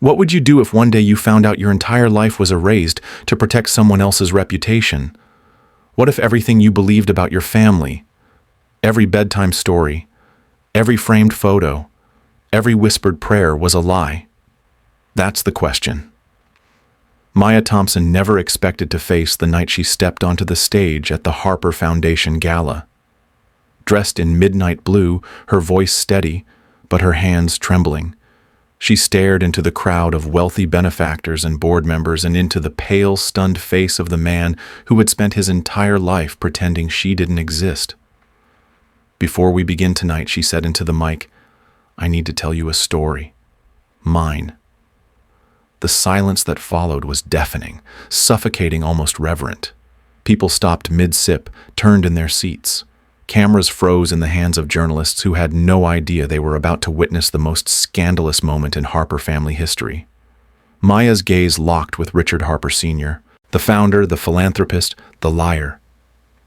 What would you do if one day you found out your entire life was erased to protect someone else's reputation? What if everything you believed about your family, every bedtime story, every framed photo, every whispered prayer was a lie? That's the question. Maya Thompson never expected to face the night she stepped onto the stage at the Harper Foundation Gala. Dressed in midnight blue, her voice steady, but her hands trembling, she stared into the crowd of wealthy benefactors and board members and into the pale, stunned face of the man who had spent his entire life pretending she didn't exist. "Before we begin tonight," she said into the mic, "I need to tell you a story. Mine." The silence that followed was deafening, suffocating, almost reverent. People stopped mid-sip, turned in their seats. Cameras froze in the hands of journalists who had no idea they were about to witness the most scandalous moment in Harper family history. Maya's gaze locked with Richard Harper Sr., the founder, the philanthropist, the liar.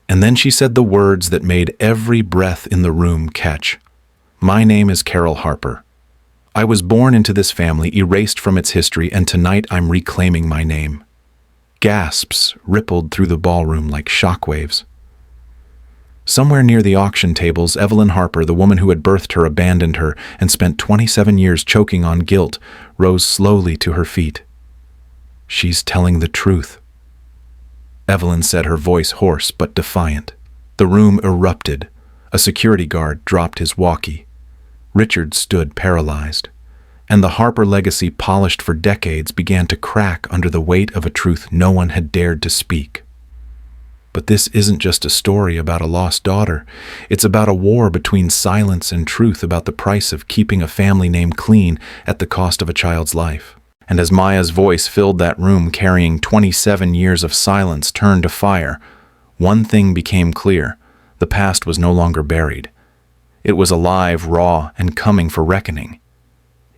And then she said the words that made every breath in the room catch. "My name is Carol Harper. I was born into this family, erased from its history, and tonight I'm reclaiming my name." Gasps rippled through the ballroom like shockwaves. Somewhere near the auction tables, Evelyn Harper, the woman who had birthed her, abandoned her, and spent 27 years choking on guilt, rose slowly to her feet. "She's telling the truth," Evelyn said, her voice hoarse but defiant. The room erupted. A security guard dropped his walkie. Richard stood paralyzed, and the Harper legacy, polished for decades, began to crack under the weight of a truth no one had dared to speak. But this isn't just a story about a lost daughter. It's about a war between silence and truth, about the price of keeping a family name clean at the cost of a child's life. And as Maya's voice filled that room, carrying 27 years of silence turned to fire, one thing became clear: the past was no longer buried. It was alive, raw, and coming for reckoning.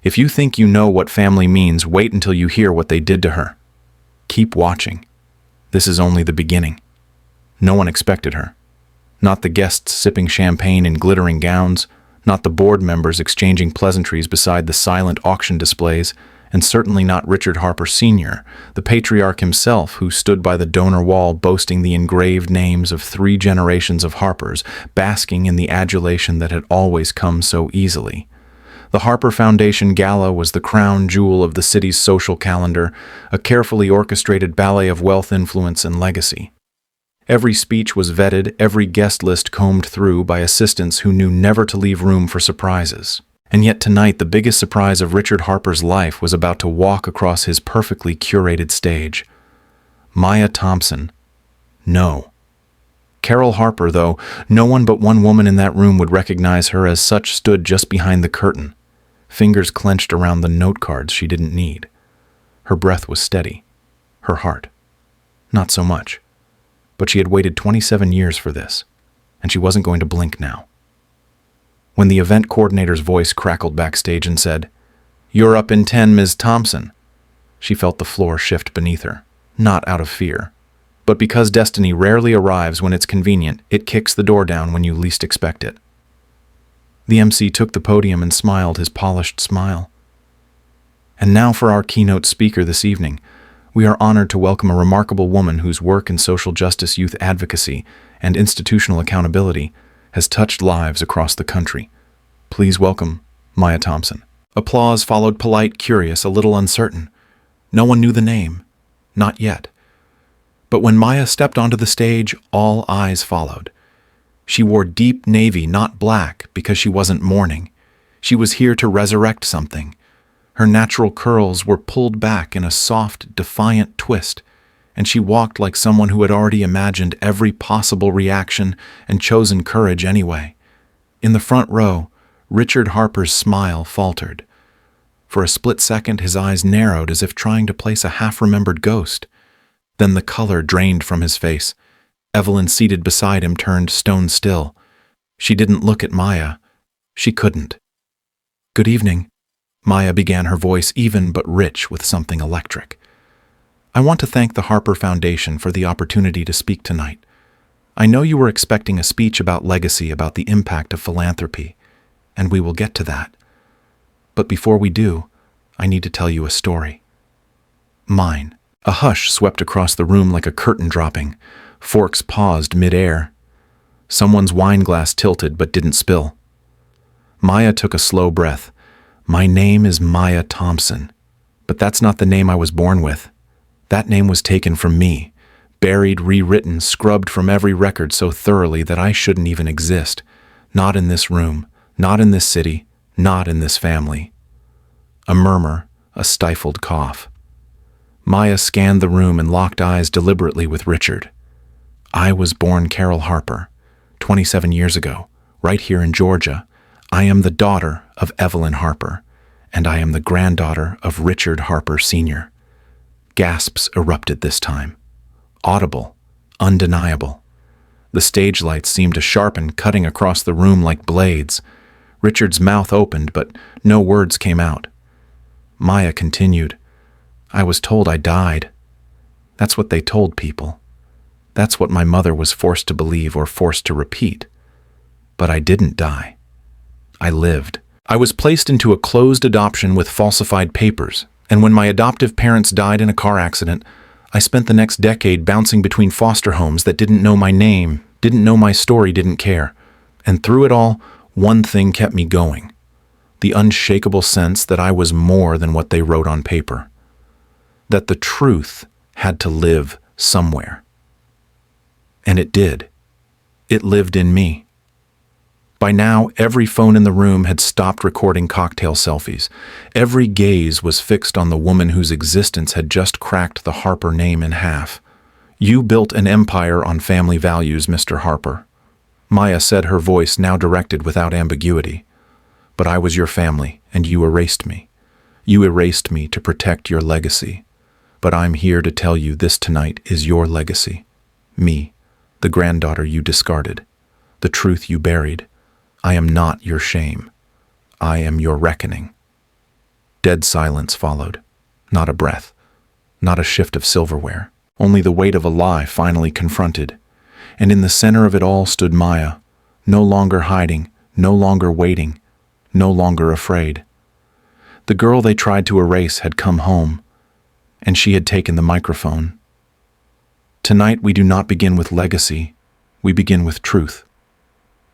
If you think you know what family means, wait until you hear what they did to her. Keep watching. This is only the beginning. No one expected her. Not the guests sipping champagne in glittering gowns, not the board members exchanging pleasantries beside the silent auction displays, and certainly not Richard Harper Sr., the patriarch himself, who stood by the donor wall boasting the engraved names of 3 generations of Harpers, basking in the adulation that had always come so easily. The Harper Foundation Gala was the crown jewel of the city's social calendar, a carefully orchestrated ballet of wealth, influence, and legacy. Every speech was vetted, every guest list combed through by assistants who knew never to leave room for surprises. And yet tonight, the biggest surprise of Richard Harper's life was about to walk across his perfectly curated stage. Maya Thompson. No. Carol Harper, though no one but one woman in that room would recognize her as such, stood just behind the curtain, fingers clenched around the note cards she didn't need. Her breath was steady. Her heart, not so much. But she had waited 27 years for this, and she wasn't going to blink now. When the event coordinator's voice crackled backstage and said, "You're up in 10, Ms. Thompson," she felt the floor shift beneath her, not out of fear. But because destiny rarely arrives when it's convenient, it kicks the door down when you least expect it. The MC took the podium and smiled his polished smile. "And now for our keynote speaker this evening. We are honored to welcome a remarkable woman whose work in social justice, youth advocacy, and institutional accountability has touched lives across the country. Please welcome Maya Thompson." Applause followed, polite, curious, a little uncertain. No one knew the name. Not yet. But when Maya stepped onto the stage, all eyes followed. She wore deep navy, not black, because she wasn't mourning. She was here to resurrect something. Her natural curls were pulled back in a soft, defiant twist, and she walked like someone who had already imagined every possible reaction and chosen courage anyway. In the front row, Richard Harper's smile faltered. For a split second, his eyes narrowed as if trying to place a half-remembered ghost. Then the color drained from his face. Evelyn, seated beside him, turned stone still. She didn't look at Maya. She couldn't. "Good evening," Maya began, her voice even but rich with something electric. "I want to thank the Harper Foundation for the opportunity to speak tonight. I know you were expecting a speech about legacy, about the impact of philanthropy, and we will get to that. But before we do, I need to tell you a story. Mine. A hush swept across the room like a curtain dropping. Forks paused mid-air. Someone's wine glass tilted but didn't spill. Maya took a slow breath. My name is Maya Thompson. But that's not the name I was born with. That name was taken from me, buried, rewritten, scrubbed from every record so thoroughly that I shouldn't even exist. Not in this room, not in this city, not in this family. A murmur, a stifled cough. Maya scanned the room and locked eyes deliberately with Richard. I was born Carol Harper, 27 years ago, right here in Georgia. I am the daughter of Evelyn Harper, and I am the granddaughter of Richard Harper Sr. Gasps erupted this time. Audible, undeniable. The stage lights seemed to sharpen, cutting across the room like blades. Richard's mouth opened, but no words came out. Maya continued, I was told I died. That's what they told people. That's what my mother was forced to believe or forced to repeat. But I didn't die. I lived. I was placed into a closed adoption with falsified papers, and when my adoptive parents died in a car accident, I spent the next decade bouncing between foster homes that didn't know my name, didn't know my story, didn't care. And through it all, one thing kept me going. The unshakable sense that I was more than what they wrote on paper. That the truth had to live somewhere. And it did. It lived in me. By now, every phone in the room had stopped recording cocktail selfies. Every gaze was fixed on the woman whose existence had just cracked the Harper name in half. You built an empire on family values, Mr. Harper. Maya said, her voice now directed without ambiguity. But I was your family, and you erased me. You erased me to protect your legacy. But I'm here to tell you this tonight is your legacy. Me, the granddaughter you discarded, the truth you buried. I am not your shame. I am your reckoning. Dead silence followed. Not a breath. Not a shift of silverware. Only the weight of a lie finally confronted. And in the center of it all stood Maya, no longer hiding, no longer waiting, no longer afraid. The girl they tried to erase had come home, and she had taken the microphone. Tonight we do not begin with legacy, we begin with truth.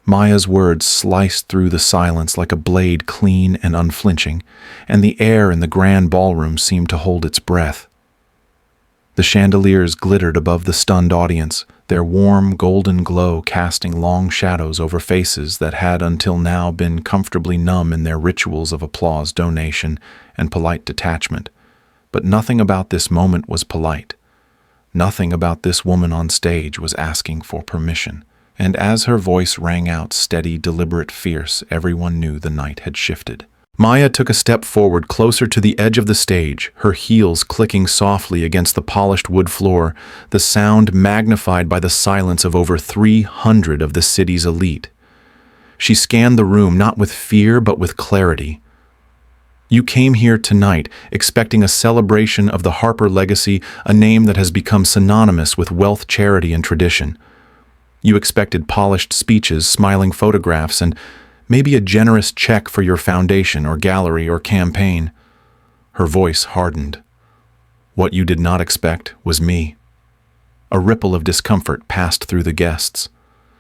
Maya's words sliced through the silence like a blade, clean and unflinching, and the air in the grand ballroom seemed to hold its breath. The chandeliers glittered above the stunned audience, their warm golden glow casting long shadows over faces that had until now been comfortably numb in their rituals of applause, donation, and polite detachment. But nothing about this moment was polite. Nothing about this woman on stage was asking for permission. And as her voice rang out steady, deliberate, fierce, everyone knew the night had shifted. Maya took a step forward closer to the edge of the stage, her heels clicking softly against the polished wood floor, the sound magnified by the silence of over 300 of the city's elite. She scanned the room not with fear but with clarity. You came here tonight expecting a celebration of the Harper legacy, a name that has become synonymous with wealth, charity, and tradition. You expected polished speeches, smiling photographs, and maybe a generous check for your foundation or gallery or campaign. Her voice hardened. What you did not expect was me. A ripple of discomfort passed through the guests.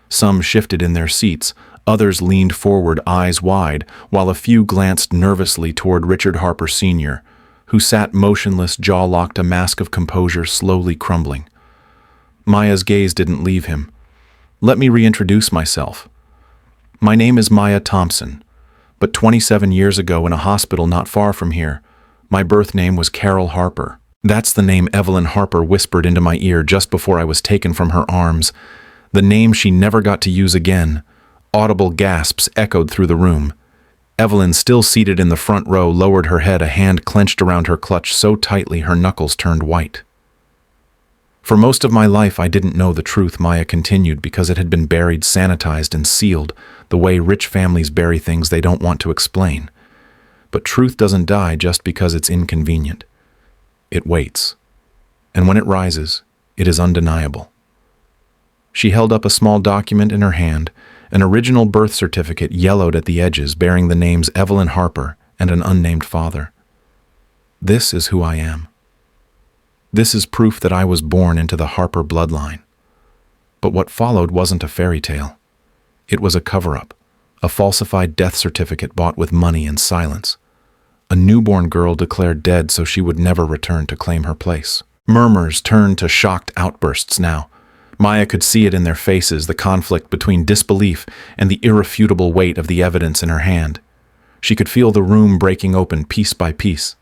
Some shifted in their seats, others leaned forward, eyes wide, while a few glanced nervously toward Richard Harper Sr., who sat motionless, jaw-locked, a mask of composure slowly crumbling. Maya's gaze didn't leave him. Let me reintroduce myself. My name is Maya Thompson, but 27 years ago in a hospital not far from here, my birth name was Carol Harper. That's the name Evelyn Harper whispered into my ear just before I was taken from her arms, the name she never got to use again. Audible gasps echoed through the room. Evelyn, still seated in the front row, lowered her head, a hand clenched around her clutch so tightly her knuckles turned white. For most of my life, I didn't know the truth, Maya continued, because it had been buried, sanitized, and sealed, the way rich families bury things they don't want to explain. But truth doesn't die just because it's inconvenient. It waits. And when it rises, it is undeniable. She held up a small document in her hand, an original birth certificate yellowed at the edges bearing the names Evelyn Harper and an unnamed father. This is who I am. This is proof that I was born into the Harper bloodline. But what followed wasn't a fairy tale. It was a cover-up, a falsified death certificate bought with money and silence. A newborn girl declared dead so she would never return to claim her place. Murmurs turned to shocked outbursts now. Maya could see it in their faces, the conflict between disbelief and the irrefutable weight of the evidence in her hand. She could feel the room breaking open piece by piece.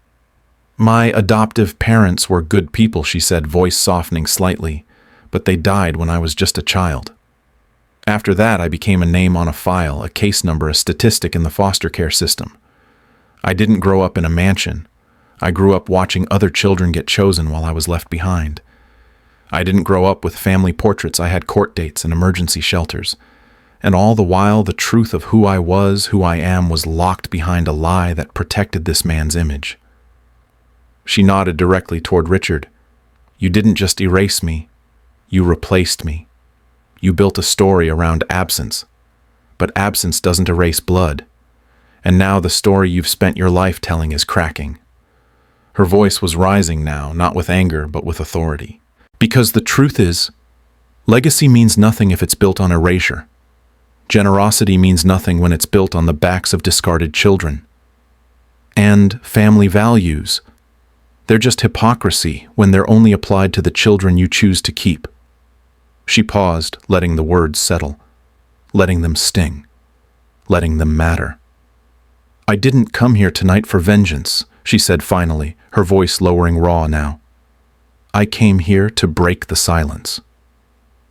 "My adoptive parents were good people," she said, voice softening slightly, "but they died when I was just a child. After that, I became a name on a file, a case number, a statistic in the foster care system. I didn't grow up in a mansion. I grew up watching other children get chosen while I was left behind. I didn't grow up with family portraits. I had court dates and emergency shelters. And all the while, the truth of who I was, who I am, was locked behind a lie that protected this man's image." She nodded directly toward Richard. "You didn't just erase me. You replaced me. You built a story around absence. But absence doesn't erase blood. And now the story you've spent your life telling is cracking." Her voice was rising now, not with anger, but with authority. "Because the truth is, legacy means nothing if it's built on erasure. Generosity means nothing when it's built on the backs of discarded children. And family values, they're just hypocrisy when they're only applied to the children you choose to keep." She paused, letting the words settle, letting them sting, letting them matter. "I didn't come here tonight for vengeance," she said finally, her voice lowering raw now. "I came here to break the silence.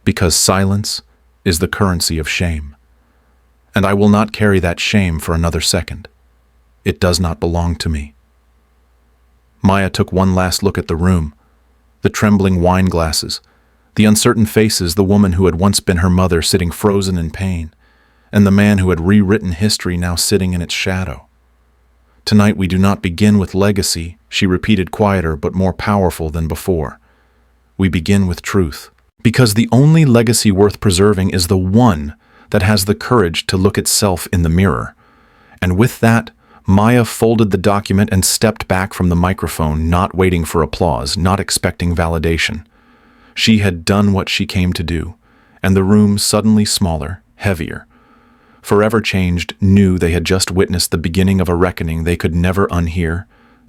Because silence is the currency of shame. And I will not carry that shame for another second. It does not belong to me." Maya took one last look at the room, the trembling wine glasses, the uncertain faces, the woman who had once been her mother sitting frozen in pain, and the man who had rewritten history now sitting in its shadow. "Tonight we do not begin with legacy," she repeated, quieter but more powerful than before. "We begin with truth. Because the only legacy worth preserving is the one that has the courage to look itself in the mirror." And with that, Maya folded the document and stepped back from the microphone, not waiting for applause, not expecting validation. She had done what she came to do, and the room, suddenly smaller, heavier, forever changed, knew they had just witnessed the beginning of a reckoning they could never unhear,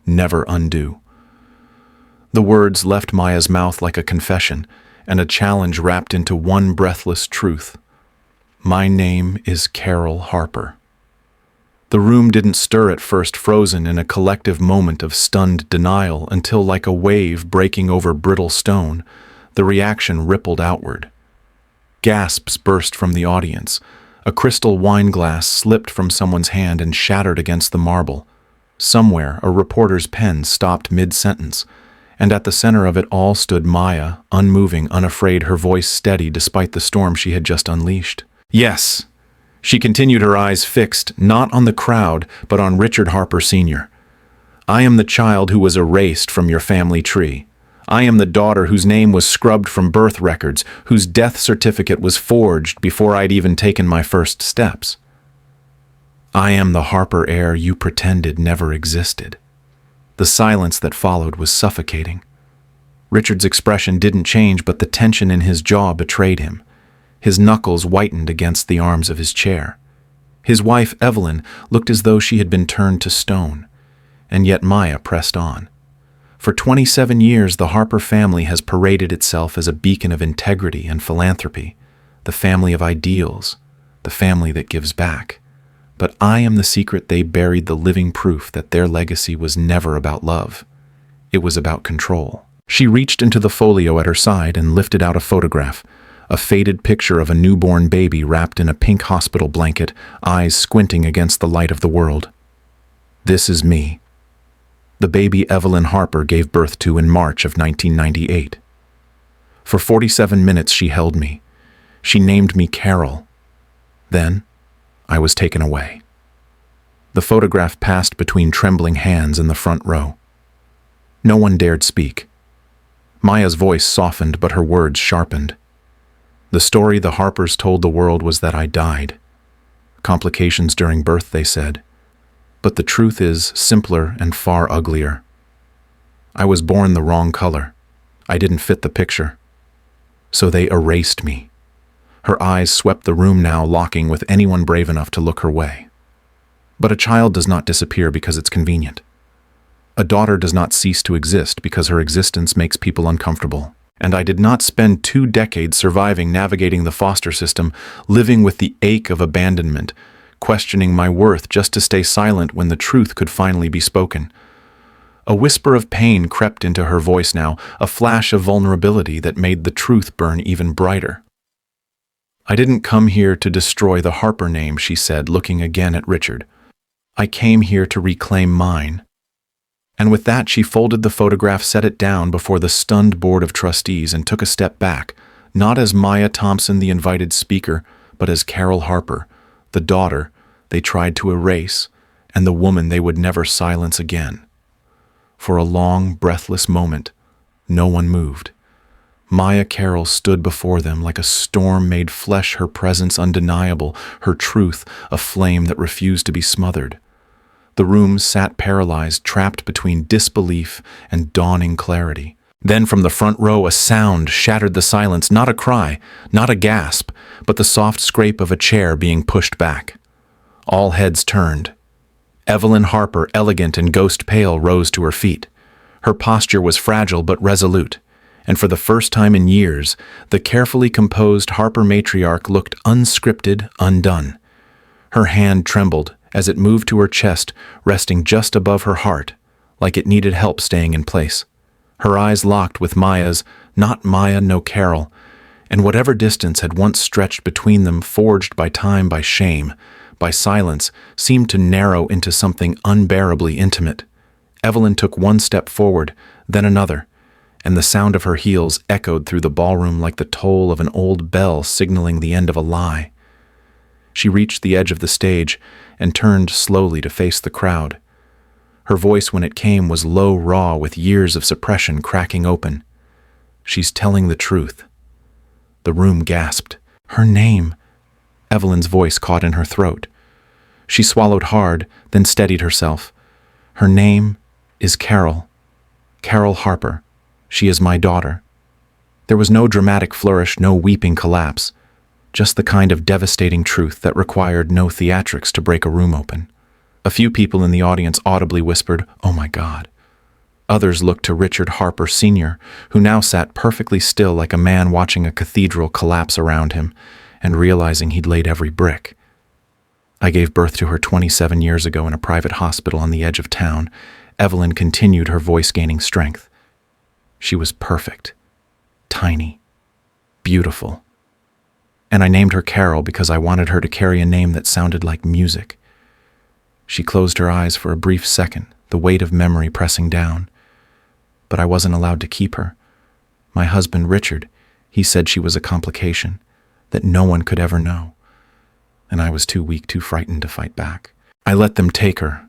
never undo. The words left Maya's mouth like a confession, and a challenge wrapped into one breathless truth. "My name is Carol Harper." The room didn't stir at first, frozen in a collective moment of stunned denial, until, like a wave breaking over brittle stone, the reaction rippled outward. Gasps burst from the audience. A crystal wine glass slipped from someone's hand and shattered against the marble. Somewhere, a reporter's pen stopped mid-sentence, and at the center of it all stood Maya, unmoving, unafraid, her voice steady despite the storm she had just unleashed. "Yes," she continued, her eyes fixed, not on the crowd, but on Richard Harper Sr. "I am the child who was erased from your family tree. I am the daughter whose name was scrubbed from birth records, whose death certificate was forged before I'd even taken my first steps. I am the Harper heir you pretended never existed." The silence that followed was suffocating. Richard's expression didn't change, but the tension in his jaw betrayed him. His knuckles whitened against the arms of his chair. His wife, Evelyn, looked as though she had been turned to stone. And yet Maya pressed on. For 27 years, the Harper family has paraded itself as a beacon of integrity and philanthropy, the family of ideals, the family that gives back. But I am the secret they buried, the living proof that their legacy was never about love. It was about control. She reached into the folio at her side and lifted out a photograph, a faded picture of a newborn baby wrapped in a pink hospital blanket, eyes squinting against the light of the world. "This is me. The baby Evelyn Harper gave birth to in March of 1998. For 47 minutes she held me. She named me Carol. Then I was taken away." The photograph passed between trembling hands in the front row. No one dared speak. Maya's voice softened, but her words sharpened. "The story the Harpers told the world was that I died. Complications during birth, they said. But the truth is simpler and far uglier. I was born the wrong color. I didn't fit the picture. So they erased me. Her eyes swept the room now, locking with anyone brave enough to look her way. But a child does not disappear because it's convenient. A daughter does not cease to exist because her existence makes people uncomfortable. And I did not spend 2 decades surviving navigating the foster system, living with the ache of abandonment, questioning my worth just to stay silent when the truth could finally be spoken. A whisper of pain crept into her voice now, a flash of vulnerability that made the truth burn even brighter. I didn't come here to destroy the Harper name, she said, looking again at Richard. I came here to reclaim mine. And with that, she folded the photograph, set it down before the stunned board of trustees, and took a step back, not as Maya Thompson, the invited speaker, but as Carol Harper, the daughter they tried to erase, and the woman they would never silence again. For a long, breathless moment, no one moved. Maya Carroll stood before them like a storm made flesh, her presence undeniable, her truth a flame that refused to be smothered. The room sat paralyzed, trapped between disbelief and dawning clarity. Then from the front row a sound shattered the silence, not a cry, not a gasp, but the soft scrape of a chair being pushed back. All heads turned. Evelyn Harper, elegant and ghost-pale, rose to her feet. Her posture was fragile but resolute, and for the first time in years, the carefully composed Harper matriarch looked unscripted, undone. Her hand trembled as it moved to her chest, resting just above her heart, like it needed help staying in place. Her eyes locked with Maya's, not Maya, no Carol, and whatever distance had once stretched between them, forged by time, by shame, by silence, seemed to narrow into something unbearably intimate. Evelyn took one step forward, then another, and the sound of her heels echoed through the ballroom like the toll of an old bell signaling the end of a lie. She reached the edge of the stage and turned slowly to face the crowd. Her voice, when it came, was low, raw, with years of suppression cracking open. She's telling the truth. The room gasped. Her name! Evelyn's voice caught in her throat. She swallowed hard, then steadied herself. Her name is Carol. Carol Harper. She is my daughter. There was no dramatic flourish, no weeping collapse. Just the kind of devastating truth that required no theatrics to break a room open. A few people in the audience audibly whispered, "Oh my God." Others looked to Richard Harper Sr., who now sat perfectly still like a man watching a cathedral collapse around him and realizing he'd laid every brick. I gave birth to her 27 years ago in a private hospital on the edge of town. Evelyn continued, her voice gaining strength. She was perfect, tiny, beautiful. And I named her Carol because I wanted her to carry a name that sounded like music. She closed her eyes for a brief second, the weight of memory pressing down. But I wasn't allowed to keep her. My husband, Richard, he said she was a complication, that no one could ever know. And I was too weak, too frightened to fight back. I let them take her.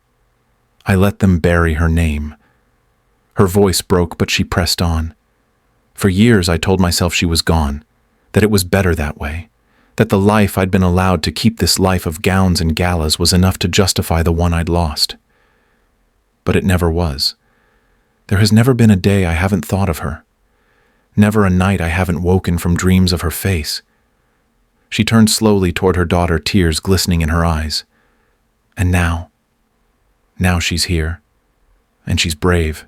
I let them bury her name. Her voice broke, but she pressed on. For years I told myself she was gone, that it was better that way. That the life I'd been allowed to keep, this life of gowns and galas, was enough to justify the one I'd lost. But it never was. There has never been a day I haven't thought of her. Never a night I haven't woken from dreams of her face. She turned slowly toward her daughter, tears glistening in her eyes. And now she's here. And she's brave.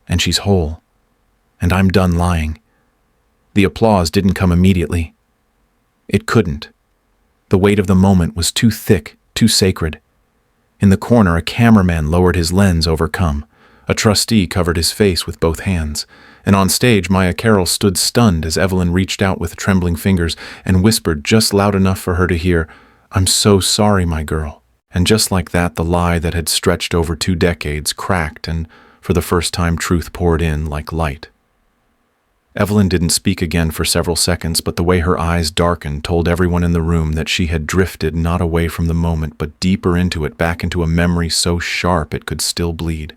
And she's whole. And I'm done lying. The applause didn't come immediately. It couldn't. The weight of the moment was too thick, too sacred. In the corner, a cameraman lowered his lens, overcome. A trustee covered his face with both hands. And on stage, Maya Carroll stood stunned as Evelyn reached out with trembling fingers and whispered just loud enough for her to hear, "I'm so sorry, my girl." And just like that, the lie that had stretched over 2 decades cracked, and for the first time, truth poured in like light. Evelyn didn't speak again for several seconds, but the way her eyes darkened told everyone in the room that she had drifted not away from the moment, but deeper into it, back into a memory so sharp it could still bleed.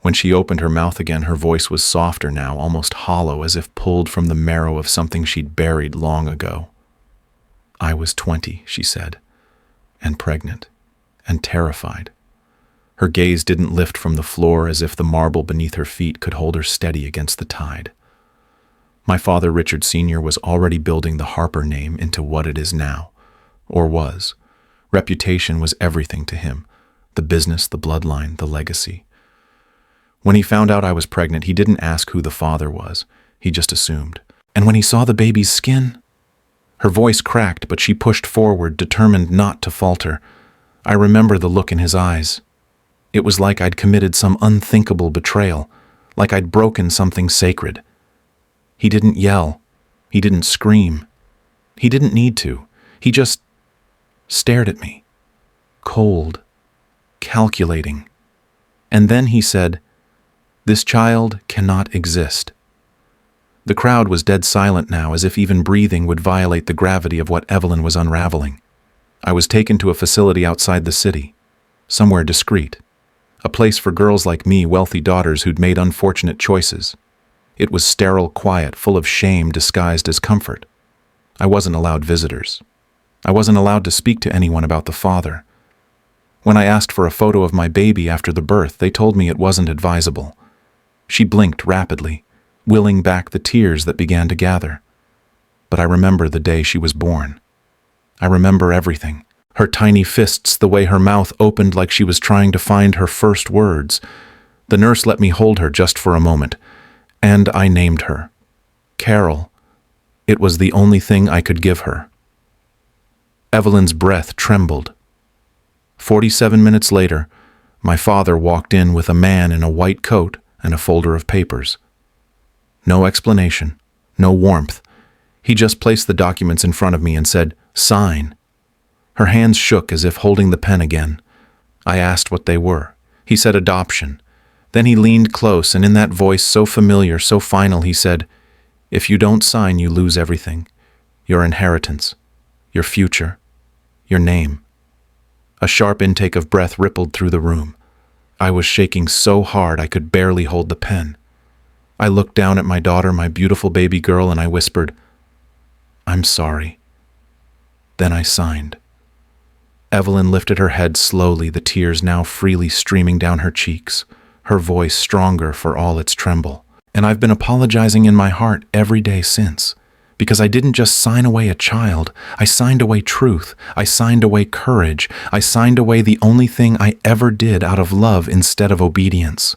When she opened her mouth again, her voice was softer now, almost hollow, as if pulled from the marrow of something she'd buried long ago. "I was 20, she said, and pregnant, and terrified." Her gaze didn't lift from the floor as if the marble beneath her feet could hold her steady against the tide. My father, Richard Sr., was already building the Harper name into what it is now, or was. Reputation was everything to him, the business, the bloodline, the legacy. When he found out I was pregnant, he didn't ask who the father was. He just assumed. And when he saw the baby's skin, her voice cracked, but she pushed forward, determined not to falter. I remember the look in his eyes. It was like I'd committed some unthinkable betrayal, like I'd broken something sacred. He didn't yell. He didn't scream. He didn't need to. He just stared at me, cold, calculating. And then he said, "This child cannot exist." The crowd was dead silent now, as if even breathing would violate the gravity of what Evelyn was unraveling. I was taken to a facility outside the city, somewhere discreet, a place for girls like me, wealthy daughters who'd made unfortunate choices. It was sterile, quiet, full of shame disguised as comfort. I wasn't allowed visitors. I wasn't allowed to speak to anyone about the father. When I asked for a photo of my baby after the birth, they told me it wasn't advisable. She blinked rapidly, willing back the tears that began to gather. But I remember the day she was born. I remember everything. Her tiny fists, the way her mouth opened like she was trying to find her first words. The nurse let me hold her just for a moment, and I named her. Carol. It was the only thing I could give her. Evelyn's breath trembled. 47 minutes later, my father walked in with a man in a white coat and a folder of papers. No explanation, no warmth. He just placed the documents in front of me and said, "Sign." Her hands shook as if holding the pen again. I asked what they were. He said adoption. Then he leaned close, and in that voice so familiar, so final, he said, "If you don't sign, you lose everything. Your inheritance, your future, your name." A sharp intake of breath rippled through the room. I was shaking so hard I could barely hold the pen. I looked down at my daughter, my beautiful baby girl, and I whispered, "I'm sorry." Then I signed. Evelyn lifted her head slowly, the tears now freely streaming down her cheeks, her voice stronger for all its tremble. And I've been apologizing in my heart every day since, because I didn't just sign away a child, I signed away truth, I signed away courage, I signed away the only thing I ever did out of love instead of obedience.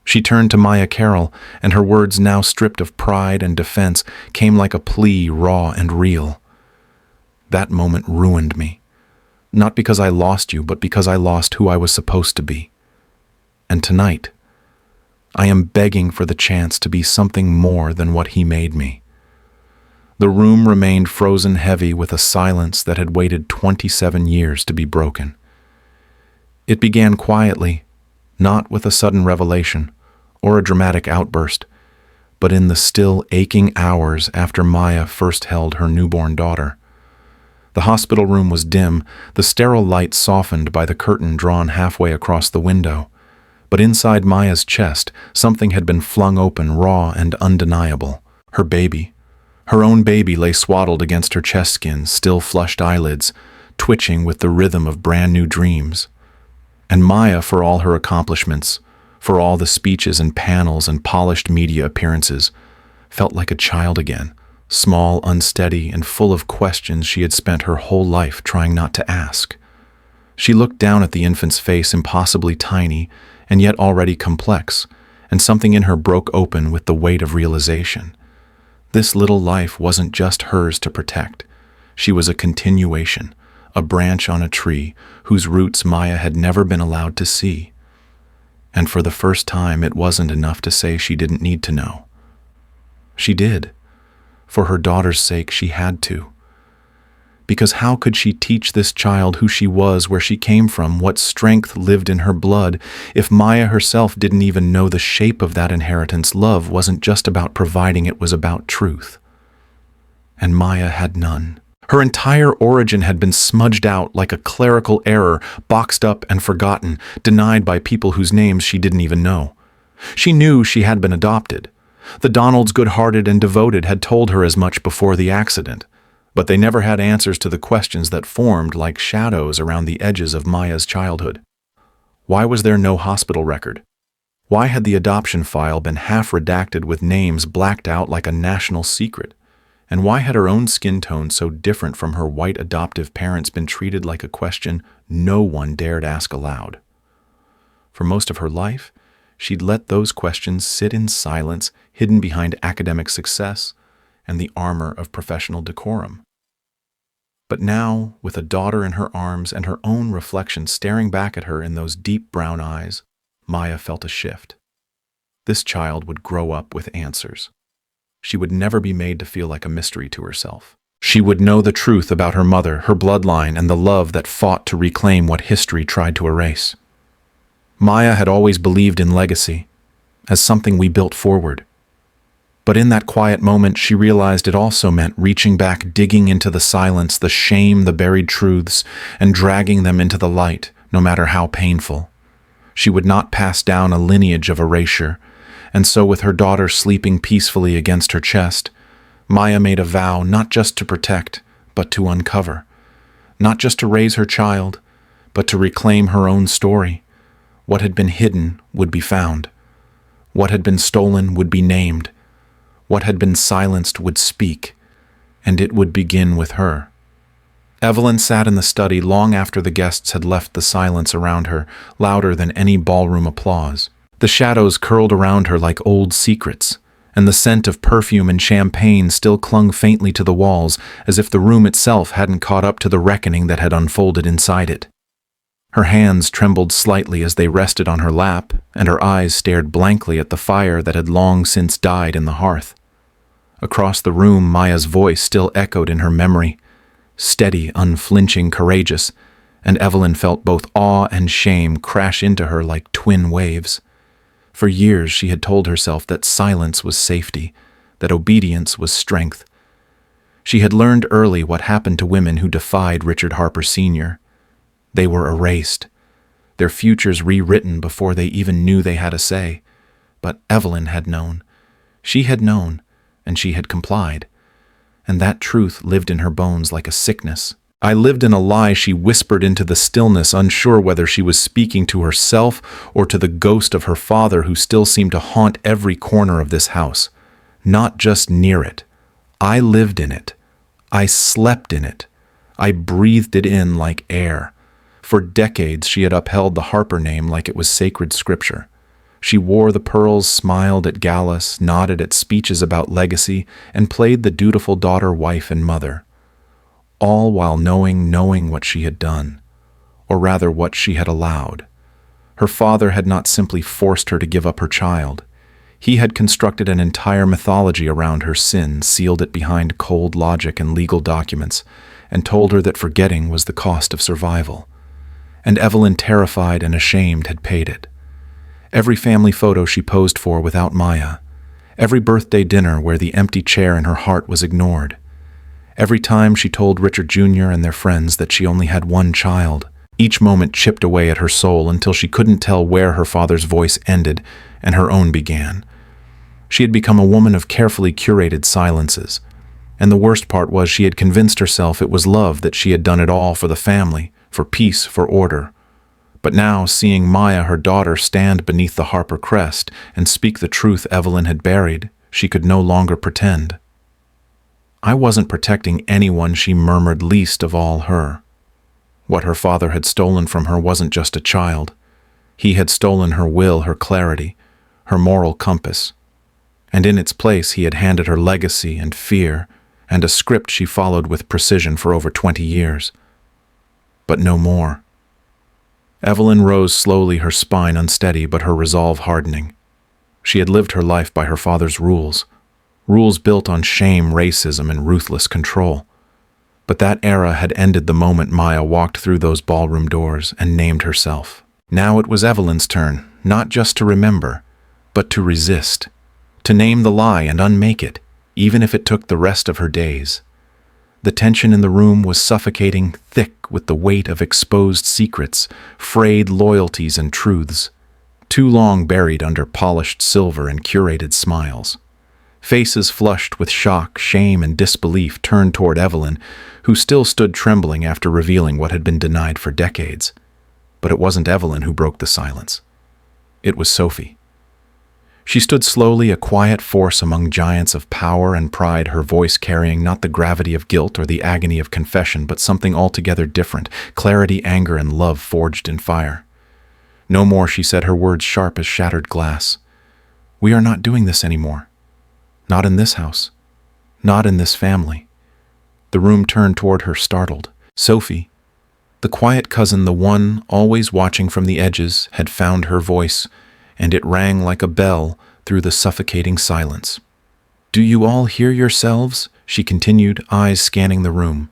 She turned to Maya Carroll, and her words, now stripped of pride and defense, came like a plea, raw and real. That moment ruined me. Not because I lost you, but because I lost who I was supposed to be. And tonight, I am begging for the chance to be something more than what he made me. The room remained frozen heavy with a silence that had waited 27 years to be broken. It began quietly, not with a sudden revelation or a dramatic outburst, but in the still aching hours after Maya first held her newborn daughter. The hospital room was dim, the sterile light softened by the curtain drawn halfway across the window. But inside Maya's chest, something had been flung open, raw and undeniable. Her baby. Her own baby lay swaddled against her chest skin, still flushed eyelids, twitching with the rhythm of brand new dreams. And Maya, for all her accomplishments, for all the speeches and panels and polished media appearances, felt like a child again, small, unsteady, and full of questions she had spent her whole life trying not to ask. She looked down at the infant's face, impossibly tiny, and yet already complex, and something in her broke open with the weight of realization. This little life wasn't just hers to protect. She was a continuation, a branch on a tree whose roots Maya had never been allowed to see. And for the first time, it wasn't enough to say she didn't need to know. She did. For her daughter's sake, she had to. Because how could she teach this child who she was, where she came from, what strength lived in her blood, if Maya herself didn't even know the shape of that inheritance? Love wasn't just about providing, it was about truth. And Maya had none. Her entire origin had been smudged out like a clerical error, boxed up and forgotten, denied by people whose names she didn't even know. She knew she had been adopted. The Donalds, good-hearted and devoted, had told her as much before the accident. But they never had answers to the questions that formed like shadows around the edges of Maya's childhood. Why was there no hospital record? Why had the adoption file been half redacted with names blacked out like a national secret? And why had her own skin tone so different from her white adoptive parents been treated like a question no one dared ask aloud? For most of her life, she'd let those questions sit in silence, hidden behind academic success and the armor of professional decorum. But now, with a daughter in her arms and her own reflection staring back at her in those deep brown eyes, Maya felt a shift. This child would grow up with answers. She would never be made to feel like a mystery to herself. She would know the truth about her mother, her bloodline, and the love that fought to reclaim what history tried to erase. Maya had always believed in legacy, as something we built forward. But in that quiet moment, she realized it also meant reaching back, digging into the silence, the shame, the buried truths, and dragging them into the light, no matter how painful. She would not pass down a lineage of erasure, and so with her daughter sleeping peacefully against her chest, Maya made a vow not just to protect, but to uncover. Not just to raise her child, but to reclaim her own story. What had been hidden would be found. What had been stolen would be named. What had been silenced would speak, and it would begin with her. Evelyn sat in the study long after the guests had left, the silence around her, louder than any ballroom applause. The shadows curled around her like old secrets, and the scent of perfume and champagne still clung faintly to the walls, as if the room itself hadn't caught up to the reckoning that had unfolded inside it. Her hands trembled slightly as they rested on her lap, and her eyes stared blankly at the fire that had long since died in the hearth. Across the room, Maya's voice still echoed in her memory, steady, unflinching, courageous, and Evelyn felt both awe and shame crash into her like twin waves. For years she had told herself that silence was safety, that obedience was strength. She had learned early what happened to women who defied Richard Harper Sr. They were erased, their futures rewritten before they even knew they had a say. But Evelyn had known. She had known, and she had complied. And that truth lived in her bones like a sickness. I lived in a lie, she whispered into the stillness, unsure whether she was speaking to herself or to the ghost of her father who still seemed to haunt every corner of this house. Not just near it. I lived in it. I slept in it. I breathed it in like air. For decades she had upheld the Harper name like it was sacred scripture. She wore the pearls, smiled at galas, nodded at speeches about legacy, and played the dutiful daughter, wife, and mother. All while knowing what she had done, or rather what she had allowed. Her father had not simply forced her to give up her child. He had constructed an entire mythology around her sin, sealed it behind cold logic and legal documents, and told her that forgetting was the cost of survival. And Evelyn, terrified and ashamed, had paid it. Every family photo she posed for without Maya, every birthday dinner where the empty chair in her heart was ignored, every time she told Richard Jr. and their friends that she only had one child, each moment chipped away at her soul until she couldn't tell where her father's voice ended and her own began. She had become a woman of carefully curated silences, and the worst part was she had convinced herself it was love, that she had done it all for the family, for peace, for order. But now, seeing Maya, her daughter, stand beneath the Harper crest and speak the truth Evelyn had buried, she could no longer pretend. I wasn't protecting anyone, she murmured, least of all her. What her father had stolen from her wasn't just a child. He had stolen her will, her clarity, her moral compass. And in its place he had handed her legacy and fear, and a script she followed with precision for over 20 years. But no more. Evelyn rose slowly, her spine unsteady, but her resolve hardening. She had lived her life by her father's rules built on shame, racism, and ruthless control. But that era had ended the moment Maya walked through those ballroom doors and named herself. Now it was Evelyn's turn, not just to remember, but to resist, to name the lie and unmake it, even if it took the rest of her days. The tension in the room was suffocating, thick with the weight of exposed secrets, frayed loyalties and truths, too long buried under polished silver and curated smiles. Faces flushed with shock, shame, and disbelief turned toward Evelyn, who still stood trembling after revealing what had been denied for decades. But it wasn't Evelyn who broke the silence. It was Sophie. She stood slowly, a quiet force among giants of power and pride, her voice carrying not the gravity of guilt or the agony of confession, but something altogether different, clarity, anger, and love forged in fire. No more, she said, her words sharp as shattered glass. We are not doing this anymore. Not in this house. Not in this family. The room turned toward her, startled. Sophie, the quiet cousin, the one always watching from the edges, had found her voice, and it rang like a bell through the suffocating silence. Do you all hear yourselves? She continued, eyes scanning the room.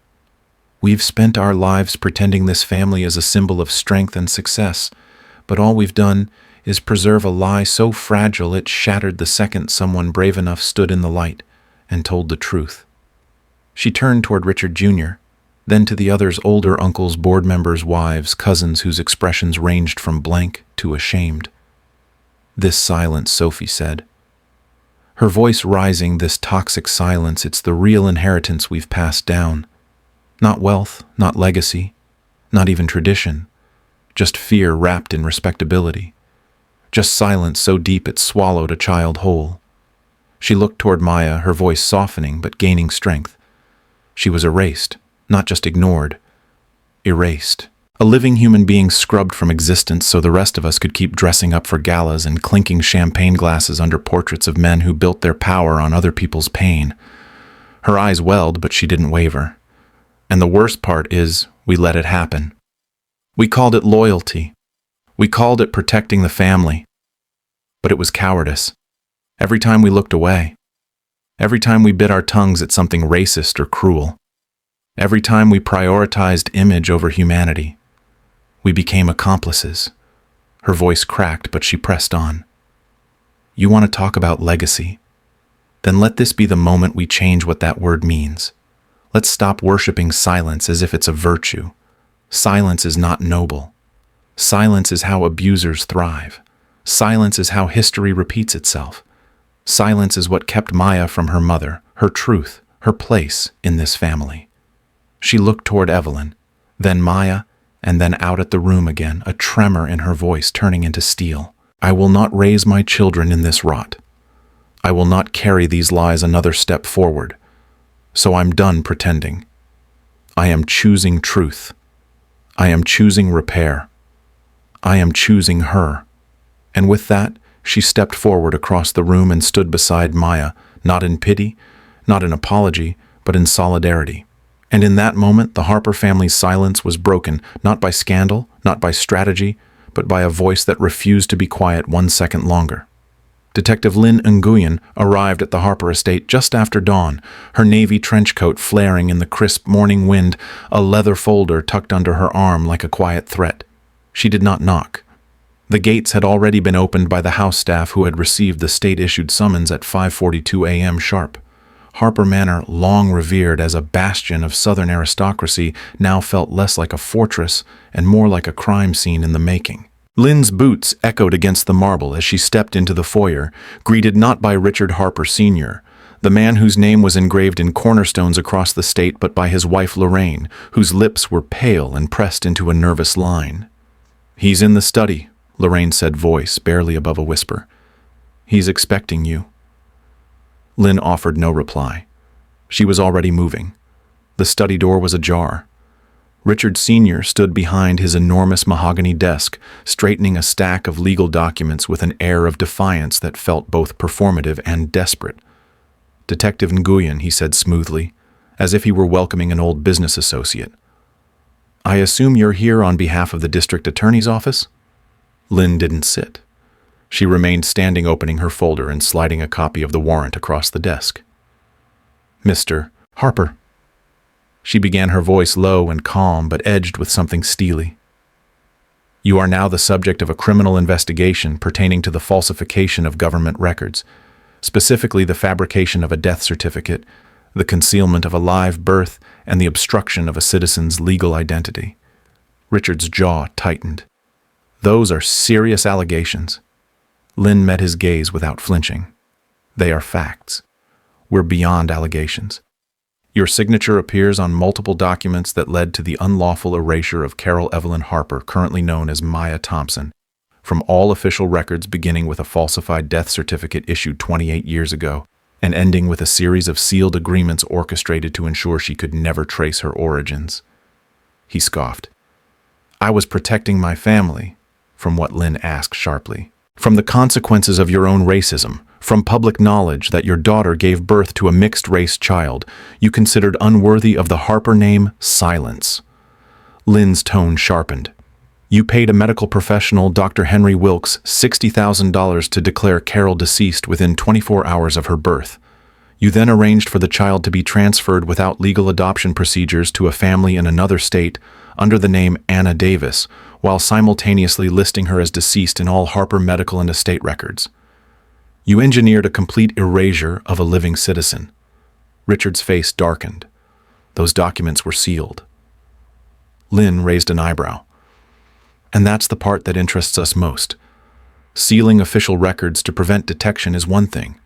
We've spent our lives pretending this family is a symbol of strength and success, but all we've done is preserve a lie so fragile it shattered the second someone brave enough stood in the light and told the truth. She turned toward Richard Jr., then to the others, older uncles, board members, wives, cousins whose expressions ranged from blank to ashamed. This silence, Sophie said. Her voice rising, this toxic silence, it's the real inheritance we've passed down. Not wealth, not legacy, not even tradition. Just fear wrapped in respectability. Just silence so deep it swallowed a child whole. She looked toward Maya, her voice softening but gaining strength. She was erased, not just ignored. Erased. A living human being scrubbed from existence so the rest of us could keep dressing up for galas and clinking champagne glasses under portraits of men who built their power on other people's pain. Her eyes welled, but she didn't waver. And the worst part is, we let it happen. We called it loyalty. We called it protecting the family. But it was cowardice. Every time we looked away. Every time we bit our tongues at something racist or cruel. Every time we prioritized image over humanity. We became accomplices. Her voice cracked, but she pressed on. You want to talk about legacy? Then let this be the moment we change what that word means. Let's stop worshiping silence as if it's a virtue. Silence is not noble. Silence is how abusers thrive. Silence is how history repeats itself. Silence is what kept Maya from her mother, her truth, her place in this family. She looked toward Evelyn, then Maya, and then out at the room again, a tremor in her voice turning into steel. I will not raise my children in this rot. I will not carry these lies another step forward. So I'm done pretending. I am choosing truth. I am choosing repair. I am choosing her. And with that, she stepped forward across the room and stood beside Maya, not in pity, not in apology, but in solidarity. And in that moment, the Harper family's silence was broken, not by scandal, not by strategy, but by a voice that refused to be quiet 1 second longer. Detective Lynn Nguyen arrived at the Harper estate just after dawn, her navy trench coat flaring in the crisp morning wind, a leather folder tucked under her arm like a quiet threat. She did not knock. The gates had already been opened by the house staff who had received the state-issued summons at 5:42 a.m. sharp. Harper Manor, long revered as a bastion of Southern aristocracy, now felt less like a fortress and more like a crime scene in the making. Lynn's boots echoed against the marble as she stepped into the foyer, greeted not by Richard Harper Sr., the man whose name was engraved in cornerstones across the state, but by his wife Lorraine, whose lips were pale and pressed into a nervous line. He's in the study, Lorraine said, voice barely above a whisper. He's expecting you. Lynn offered no reply. She was already moving. The study door was ajar. Richard Sr. stood behind his enormous mahogany desk, straightening a stack of legal documents with an air of defiance that felt both performative and desperate. Detective Nguyen, he said smoothly, as if he were welcoming an old business associate. I assume you're here on behalf of the district attorney's office? Lynn didn't sit. She remained standing, opening her folder and sliding a copy of the warrant across the desk. Mr. Harper. She began, her voice low and calm, but edged with something steely. You are now the subject of a criminal investigation pertaining to the falsification of government records, specifically the fabrication of a death certificate, the concealment of a live birth, and the obstruction of a citizen's legal identity. Richard's jaw tightened. Those are serious allegations. Lynn met his gaze without flinching. They are facts. We're beyond allegations. Your signature appears on multiple documents that led to the unlawful erasure of Carol Evelyn Harper, currently known as Maya Thompson, from all official records, beginning with a falsified death certificate issued 28 years ago and ending with a series of sealed agreements orchestrated to ensure she could never trace her origins. He scoffed. I was protecting my family. From what Lynn asked sharply. From the consequences of your own racism, from public knowledge that your daughter gave birth to a mixed-race child you considered unworthy of the Harper name. Silence. Lynn's tone sharpened. You paid a medical professional, Dr. Henry Wilkes, $60,000 to declare Carol deceased within 24 hours of her birth. You then arranged for the child to be transferred without legal adoption procedures to a family in another state under the name Anna Davis, while simultaneously listing her as deceased in all Harper medical and estate records. You engineered a complete erasure of a living citizen. Richard's face darkened. Those documents were sealed. Lynn raised an eyebrow. And that's the part that interests us most. Sealing official records to prevent detection is one thing.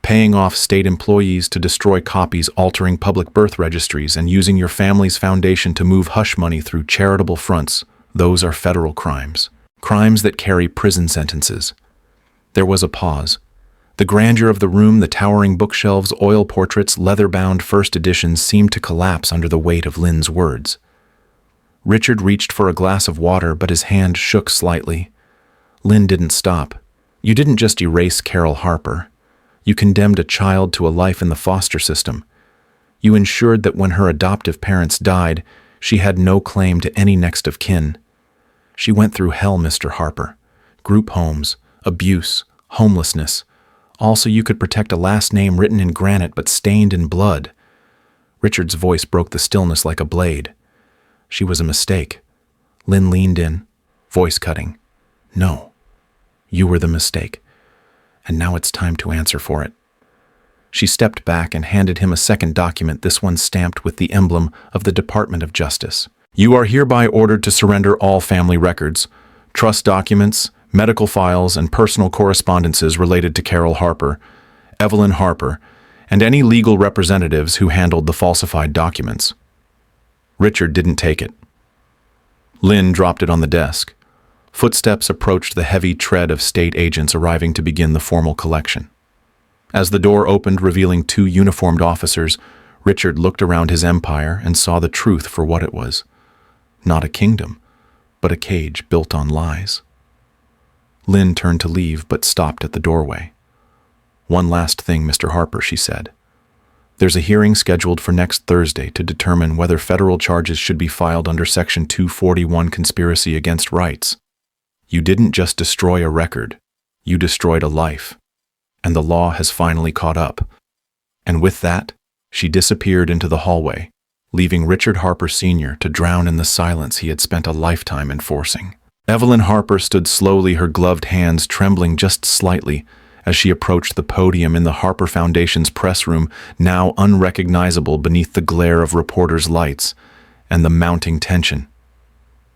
Paying off state employees to destroy copies, altering public birth registries, and using your family's foundation to move hush money through charitable fronts, those are federal crimes. Crimes that carry prison sentences. There was a pause. The grandeur of the room, the towering bookshelves, oil portraits, leather-bound first editions seemed to collapse under the weight of Lynn's words. Richard reached for a glass of water, but his hand shook slightly. Lynn didn't stop. You didn't just erase Carol Harper. You condemned a child to a life in the foster system. You ensured that when her adoptive parents died, she had no claim to any next of kin. She went through hell, Mr. Harper. Group homes, abuse, homelessness. Also, you could protect a last name written in granite but stained in blood. Richard's voice broke the stillness like a blade. She was a mistake. Lynn leaned in, voice cutting. No, you were the mistake. And now it's time to answer for it. She stepped back and handed him a second document, this one stamped with the emblem of the Department of Justice. You are hereby ordered to surrender all family records, trust documents, medical files, and personal correspondences related to Carol Harper, Evelyn Harper, and any legal representatives who handled the falsified documents. Richard didn't take it. Lynn dropped it on the desk. Footsteps approached the heavy tread of state agents arriving to begin the formal collection. As the door opened, revealing two uniformed officers, Richard looked around his empire and saw the truth for what it was. Not a kingdom, but a cage built on lies. Lynn turned to leave, but stopped at the doorway. One last thing, Mr. Harper, she said. There's a hearing scheduled for next Thursday to determine whether federal charges should be filed under Section 241 Conspiracy Against Rights. You didn't just destroy a record, you destroyed a life. And the law has finally caught up. And with that, she disappeared into the hallway, leaving Richard Harper Sr. to drown in the silence he had spent a lifetime enforcing. Evelyn Harper stood slowly, her gloved hands trembling just slightly, as she approached the podium in the Harper Foundation's press room, now unrecognizable beneath the glare of reporters' lights and the mounting tension.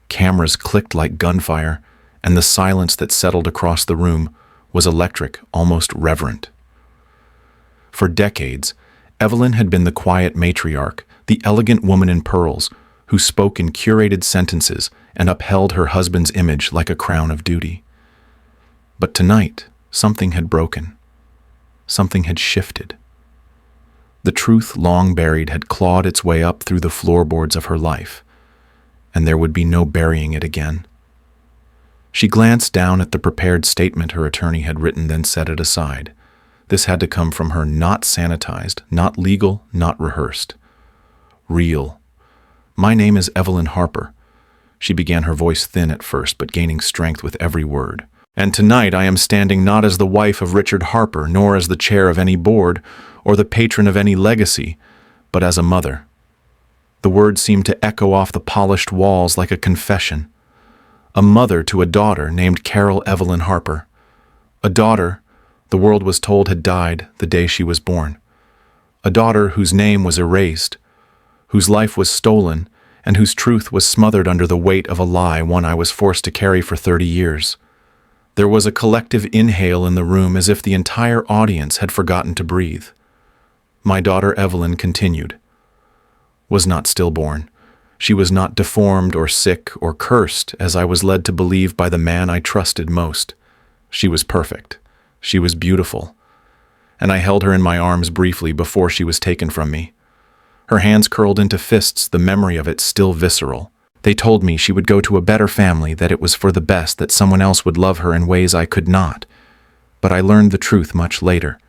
Cameras clicked like gunfire, and the silence that settled across the room was electric, almost reverent. For decades, Evelyn had been the quiet matriarch, the elegant woman in pearls, who spoke in curated sentences and upheld her husband's image like a crown of duty. But tonight, something had broken. Something had shifted. The truth long buried had clawed its way up through the floorboards of her life, and there would be no burying it again. She glanced down at the prepared statement her attorney had written, then set it aside. This had to come from her, not sanitized, not legal, not rehearsed. Real. My name is Evelyn Harper. She began, her voice thin at first, but gaining strength with every word. And tonight I am standing not as the wife of Richard Harper, nor as the chair of any board, or the patron of any legacy, but as a mother. The words seemed to echo off the polished walls like a confession. A mother to a daughter named Carol Evelyn Harper. A daughter the world was told had died the day she was born. A daughter whose name was erased, whose life was stolen, and whose truth was smothered under the weight of a lie, one I was forced to carry for 30 years. There was a collective inhale in the room, as if the entire audience had forgotten to breathe. My daughter Evelyn continued. was not stillborn. She was not deformed or sick or cursed, as I was led to believe by the man I trusted most. She was perfect. She was beautiful. And I held her in my arms briefly before she was taken from me. Her hands curled into fists, the memory of it still visceral. They told me she would go to a better family, that it was for the best, that someone else would love her in ways I could not. But I learned the truth much later.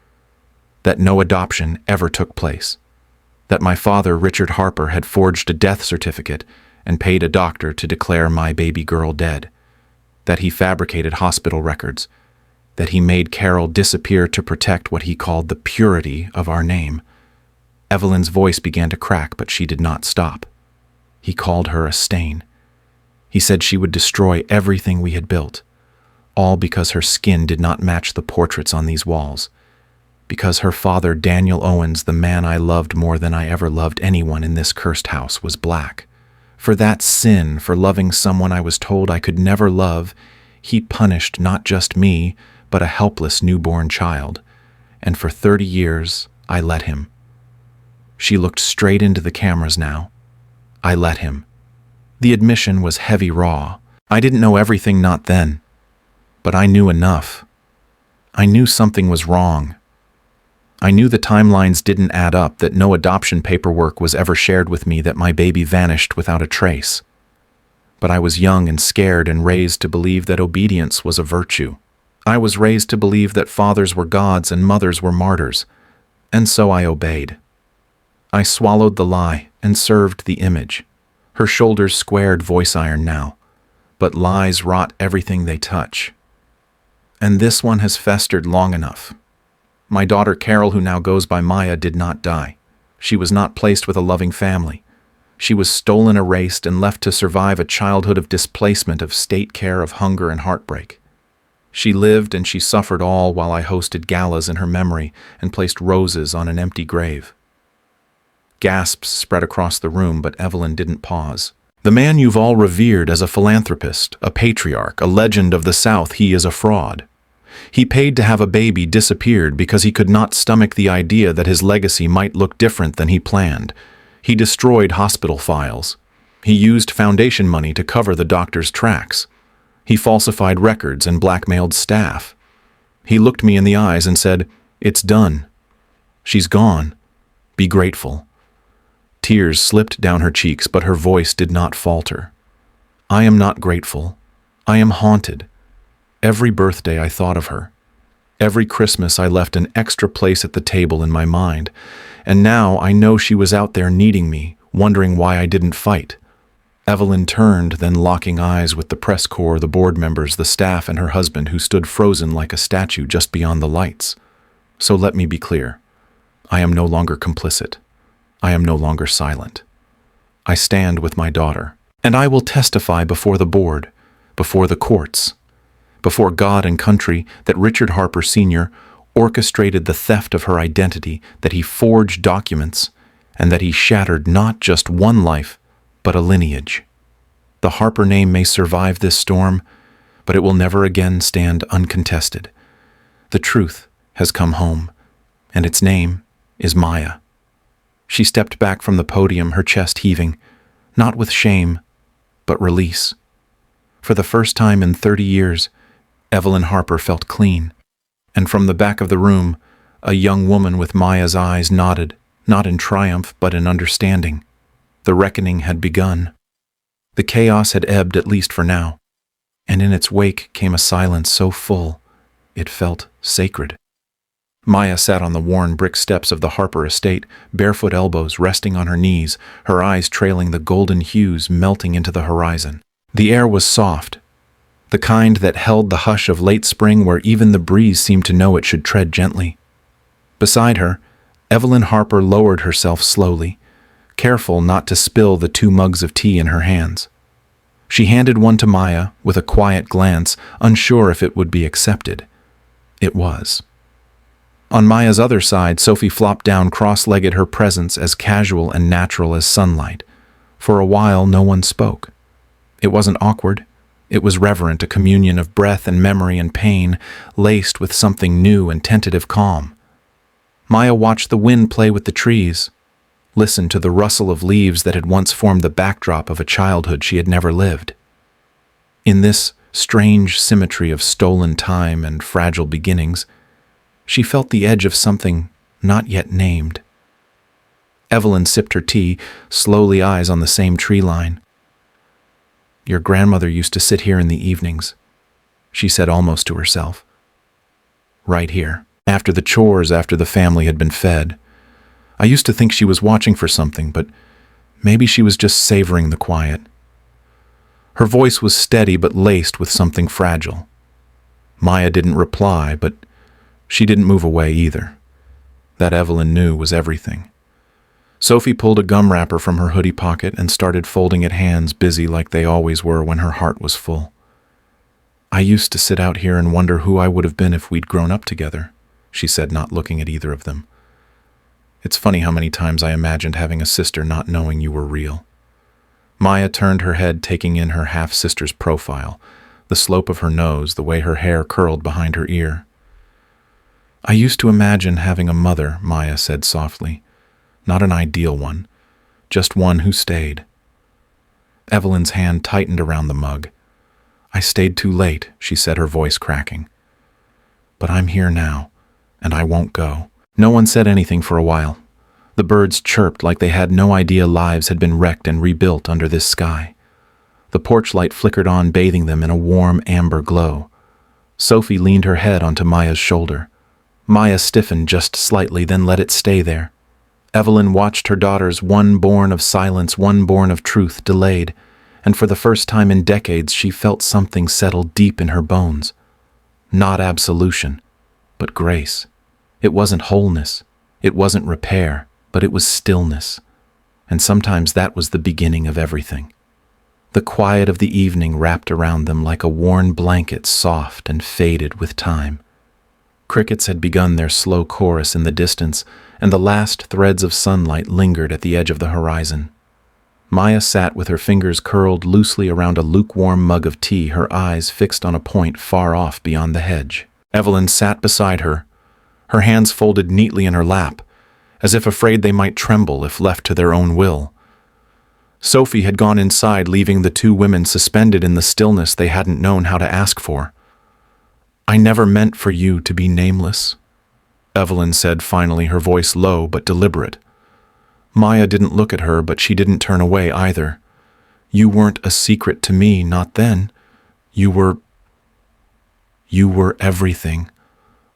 That no adoption ever took place. That my father, Richard Harper, had forged a death certificate and paid a doctor to declare my baby girl dead. That he fabricated hospital records. That he made Carol disappear to protect what he called the purity of our name. Evelyn's voice began to crack, but she did not stop. He called her a stain. He said she would destroy everything we had built, all because her skin did not match the portraits on these walls. Because her father, Daniel Owens, the man I loved more than I ever loved anyone in this cursed house, was black. For that sin, for loving someone I was told I could never love, he punished not just me, but a helpless newborn child. And for 30 years, I let him. She looked straight into the cameras now. I let him. The admission was heavy raw. I didn't know everything, not then. But I knew enough. I knew something was wrong. I knew the timelines didn't add up, that no adoption paperwork was ever shared with me, that my baby vanished without a trace. But I was young and scared and raised to believe that obedience was a virtue. I was raised to believe that fathers were gods and mothers were martyrs. And so I obeyed. I swallowed the lie and served the image. Her shoulders squared voice iron now, but lies rot everything they touch. And this one has festered long enough. My daughter Carol, who now goes by Maya, did not die. She was not placed with a loving family. She was stolen, erased, and left to survive a childhood of displacement, of state care, of hunger and heartbreak. She lived and she suffered all while I hosted galas in her memory and placed roses on an empty grave. Gasps spread across the room, but Evelyn didn't pause. The man you've all revered as a philanthropist, a patriarch, a legend of the South, he is a fraud. He paid to have a baby disappeared because he could not stomach the idea that his legacy might look different than he planned. He destroyed hospital files. He used foundation money to cover the doctor's tracks. He falsified records and blackmailed staff. He looked me in the eyes and said, "It's done. She's gone. Be grateful." Tears slipped down her cheeks, but her voice did not falter. I am not grateful. I am haunted. Every birthday I thought of her. Every Christmas I left an extra place at the table in my mind. And now I know she was out there needing me, wondering why I didn't fight. Evelyn turned, then locking eyes with the press corps, the board members, the staff, and her husband, who stood frozen like a statue just beyond the lights. So let me be clear. I am no longer complicit. I am no longer silent. I stand with my daughter, and I will testify before the board, before the courts, before God and country, that Richard Harper Sr. orchestrated the theft of her identity, that he forged documents, and that he shattered not just one life, but a lineage. The Harper name may survive this storm, but it will never again stand uncontested. The truth has come home, and its name is Maya. She stepped back from the podium, her chest heaving, not with shame, but release. For the first time in 30 years, Evelyn Harper felt clean, and from the back of the room, a young woman with Maya's eyes nodded, not in triumph, but in understanding. The reckoning had begun. The chaos had ebbed, at least for now, and in its wake came a silence so full, it felt sacred. Maya sat on the worn brick steps of the Harper estate, barefoot elbows resting on her knees, her eyes trailing the golden hues melting into the horizon. The air was soft, the kind that held the hush of late spring where even the breeze seemed to know it should tread gently. Beside her, Evelyn Harper lowered herself slowly, careful not to spill the 2 mugs of tea in her hands. She handed one to Maya with a quiet glance, unsure if it would be accepted. It was. On Maya's other side, Sophie flopped down cross-legged, her presence as casual and natural as sunlight. For a while, no one spoke. It wasn't awkward. It was reverent, a communion of breath and memory and pain, laced with something new and tentative calm. Maya watched the wind play with the trees. listened to the rustle of leaves that had once formed the backdrop of a childhood she had never lived. In this strange symmetry of stolen time and fragile beginnings, she felt the edge of something not yet named. Evelyn sipped her tea, slowly eyes on the same tree line. "Your grandmother used to sit here in the evenings," she said almost to herself. "Right here, after the chores, after the family had been fed. I used to think she was watching for something, but maybe she was just savoring the quiet." Her voice was steady but laced with something fragile. Maya didn't reply, but she didn't move away either. That Evelyn knew was everything. Sophie pulled a gum wrapper from her hoodie pocket and started folding it, hands busy like they always were when her heart was full. "I used to sit out here and wonder who I would have been if we'd grown up together," she said, not looking at either of them. "It's funny how many times I imagined having a sister not knowing you were real." Maya turned her head, taking in her half-sister's profile, the slope of her nose, the way her hair curled behind her ear. "I used to imagine having a mother," Maya said softly. "Not an ideal one, just one who stayed." Evelyn's hand tightened around the mug. "I stayed too late," she said, her voice cracking. "But I'm here now, and I won't go." No one said anything for a while. The birds chirped like they had no idea lives had been wrecked and rebuilt under this sky. The porch light flickered on, bathing them in a warm amber glow. Sophie leaned her head onto Maya's shoulder. Maya stiffened just slightly, then let it stay there. Evelyn watched her daughters, one born of silence, one born of truth, delayed, and for the first time in decades she felt something settle deep in her bones. Not absolution, but grace. It wasn't wholeness, it wasn't repair, but it was stillness. And sometimes that was the beginning of everything. The quiet of the evening wrapped around them like a worn blanket, soft and faded with time. Crickets had begun their slow chorus in the distance, and the last threads of sunlight lingered at the edge of the horizon. Maya sat with her fingers curled loosely around a lukewarm mug of tea, her eyes fixed on a point far off beyond the hedge. Evelyn sat beside her, her hands folded neatly in her lap, as if afraid they might tremble if left to their own will. Sophie had gone inside, leaving the two women suspended in the stillness they hadn't known how to ask for. "I never meant for you to be nameless," Evelyn said finally, her voice low but deliberate. Maya didn't look at her, but she didn't turn away either. "You weren't a secret to me, not then. You were everything."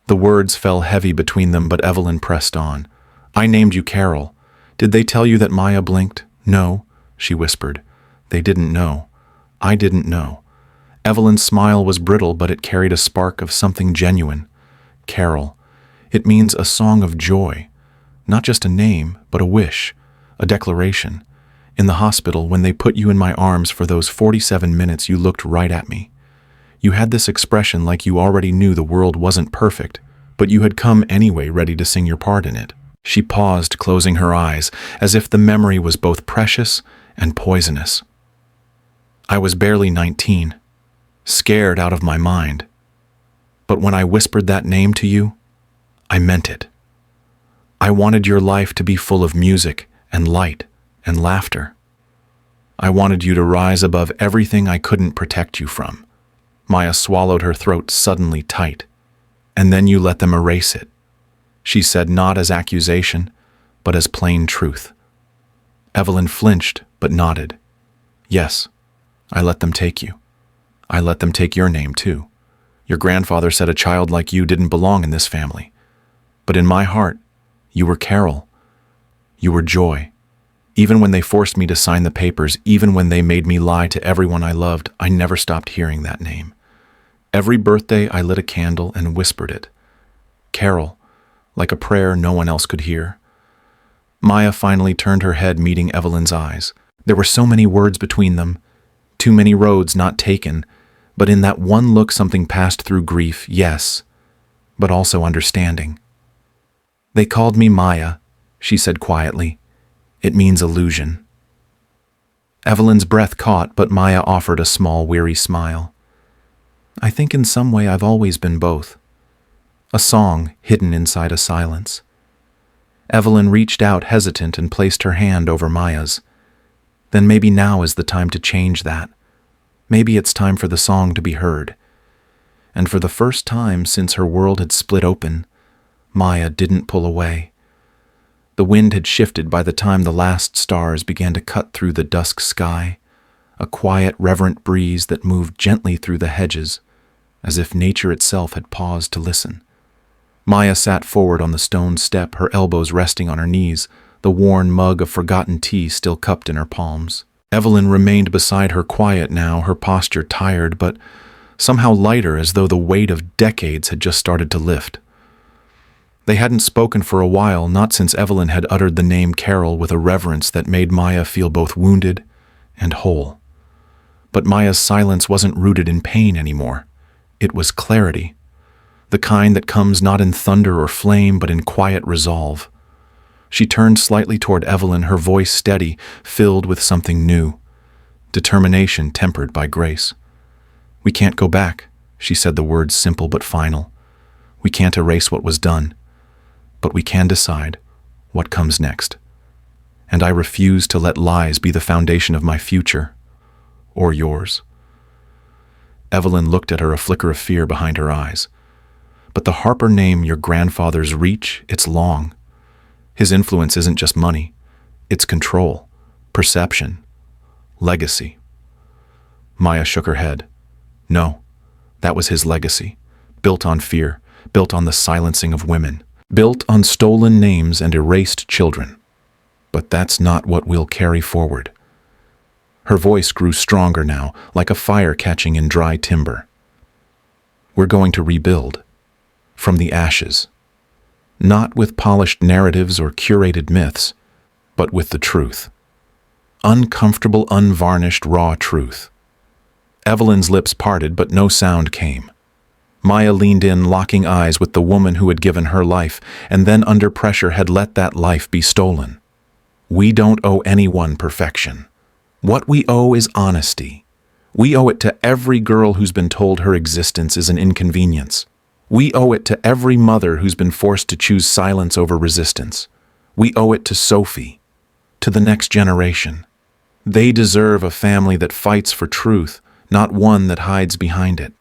The words fell heavy between them, but Evelyn pressed on. "I named you Carol. Did they tell you that?" Maya blinked. "No," she whispered. "They didn't know. I didn't know." Evelyn's smile was brittle, but it carried a spark of something genuine. "Carol. It means a song of joy. Not just a name, but a wish, a declaration. In the hospital, when they put you in my arms for those 47 minutes, you looked right at me. You had this expression like you already knew the world wasn't perfect, but you had come anyway, ready to sing your part in it." She paused, closing her eyes, as if the memory was both precious and poisonous. "I was barely 19, scared out of my mind. But when I whispered that name to you, I meant it. I wanted your life to be full of music and light and laughter. I wanted you to rise above everything I couldn't protect you from." Maya swallowed, her throat suddenly tight. "And then you let them erase it," she said, not as accusation, but as plain truth. Evelyn flinched, but nodded. "Yes, I let them take you. I let them take your name, too. Your grandfather said a child like you didn't belong in this family. But in my heart, you were Carol. You were joy. Even when they forced me to sign the papers, even when they made me lie to everyone I loved, I never stopped hearing that name. Every birthday I lit a candle and whispered it. Carol, like a prayer no one else could hear." Maya finally turned her head, meeting Evelyn's eyes. There were so many words between them, too many roads not taken, but in that one look something passed through grief, yes, but also understanding. "They called me Maya," she said quietly. "It means illusion." Evelyn's breath caught, but Maya offered a small, weary smile. "I think in some way I've always been both. A song hidden inside a silence. Evelyn reached out hesitant and placed her hand over Maya's. Then maybe now is the time to change that. Maybe it's time for the song to be heard. And for the first time since her world had split open, Maya didn't pull away. The wind had shifted by the time the last stars began to cut through the dusk sky, a quiet, reverent breeze that moved gently through the hedges, as if nature itself had paused to listen. Maya sat forward on the stone step, her elbows resting on her knees, the worn mug of forgotten tea still cupped in her palms. Evelyn remained beside her, quiet now, her posture tired, but somehow lighter, as though the weight of decades had just started to lift. They hadn't spoken for a while, not since Evelyn had uttered the name Carol with a reverence that made Maya feel both wounded and whole. But Maya's silence wasn't rooted in pain anymore. It was clarity, the kind that comes not in thunder or flame, but in quiet resolve. She turned slightly toward Evelyn, her voice steady, filled with something new, determination tempered by grace. "We can't go back," she said, the words simple but final. "We can't erase what was done, but we can decide what comes next. And I refuse to let lies be the foundation of my future, or yours." Evelyn looked at her, a flicker of fear behind her eyes. "But the Harper name, your grandfather's reach, it's long. His influence isn't just money. It's control, perception, legacy." Maya shook her head. No, that was his legacy, built on fear, built on the silencing of women, built on stolen names and erased children. But that's not what we'll carry forward. Her voice grew stronger now, like a fire catching in dry timber. "We're going to rebuild, from the ashes. Not with polished narratives or curated myths, but with the truth. Uncomfortable, unvarnished, raw truth." Evelyn's lips parted, but no sound came. Maya leaned in, locking eyes with the woman who had given her life, and then under pressure had let that life be stolen. We don't owe anyone perfection. What we owe is honesty. We owe it to every girl who's been told her existence is an inconvenience. We owe it to every mother who's been forced to choose silence over resistance. We owe it to Sophie, to the next generation. They deserve a family that fights for truth, not one that hides behind it.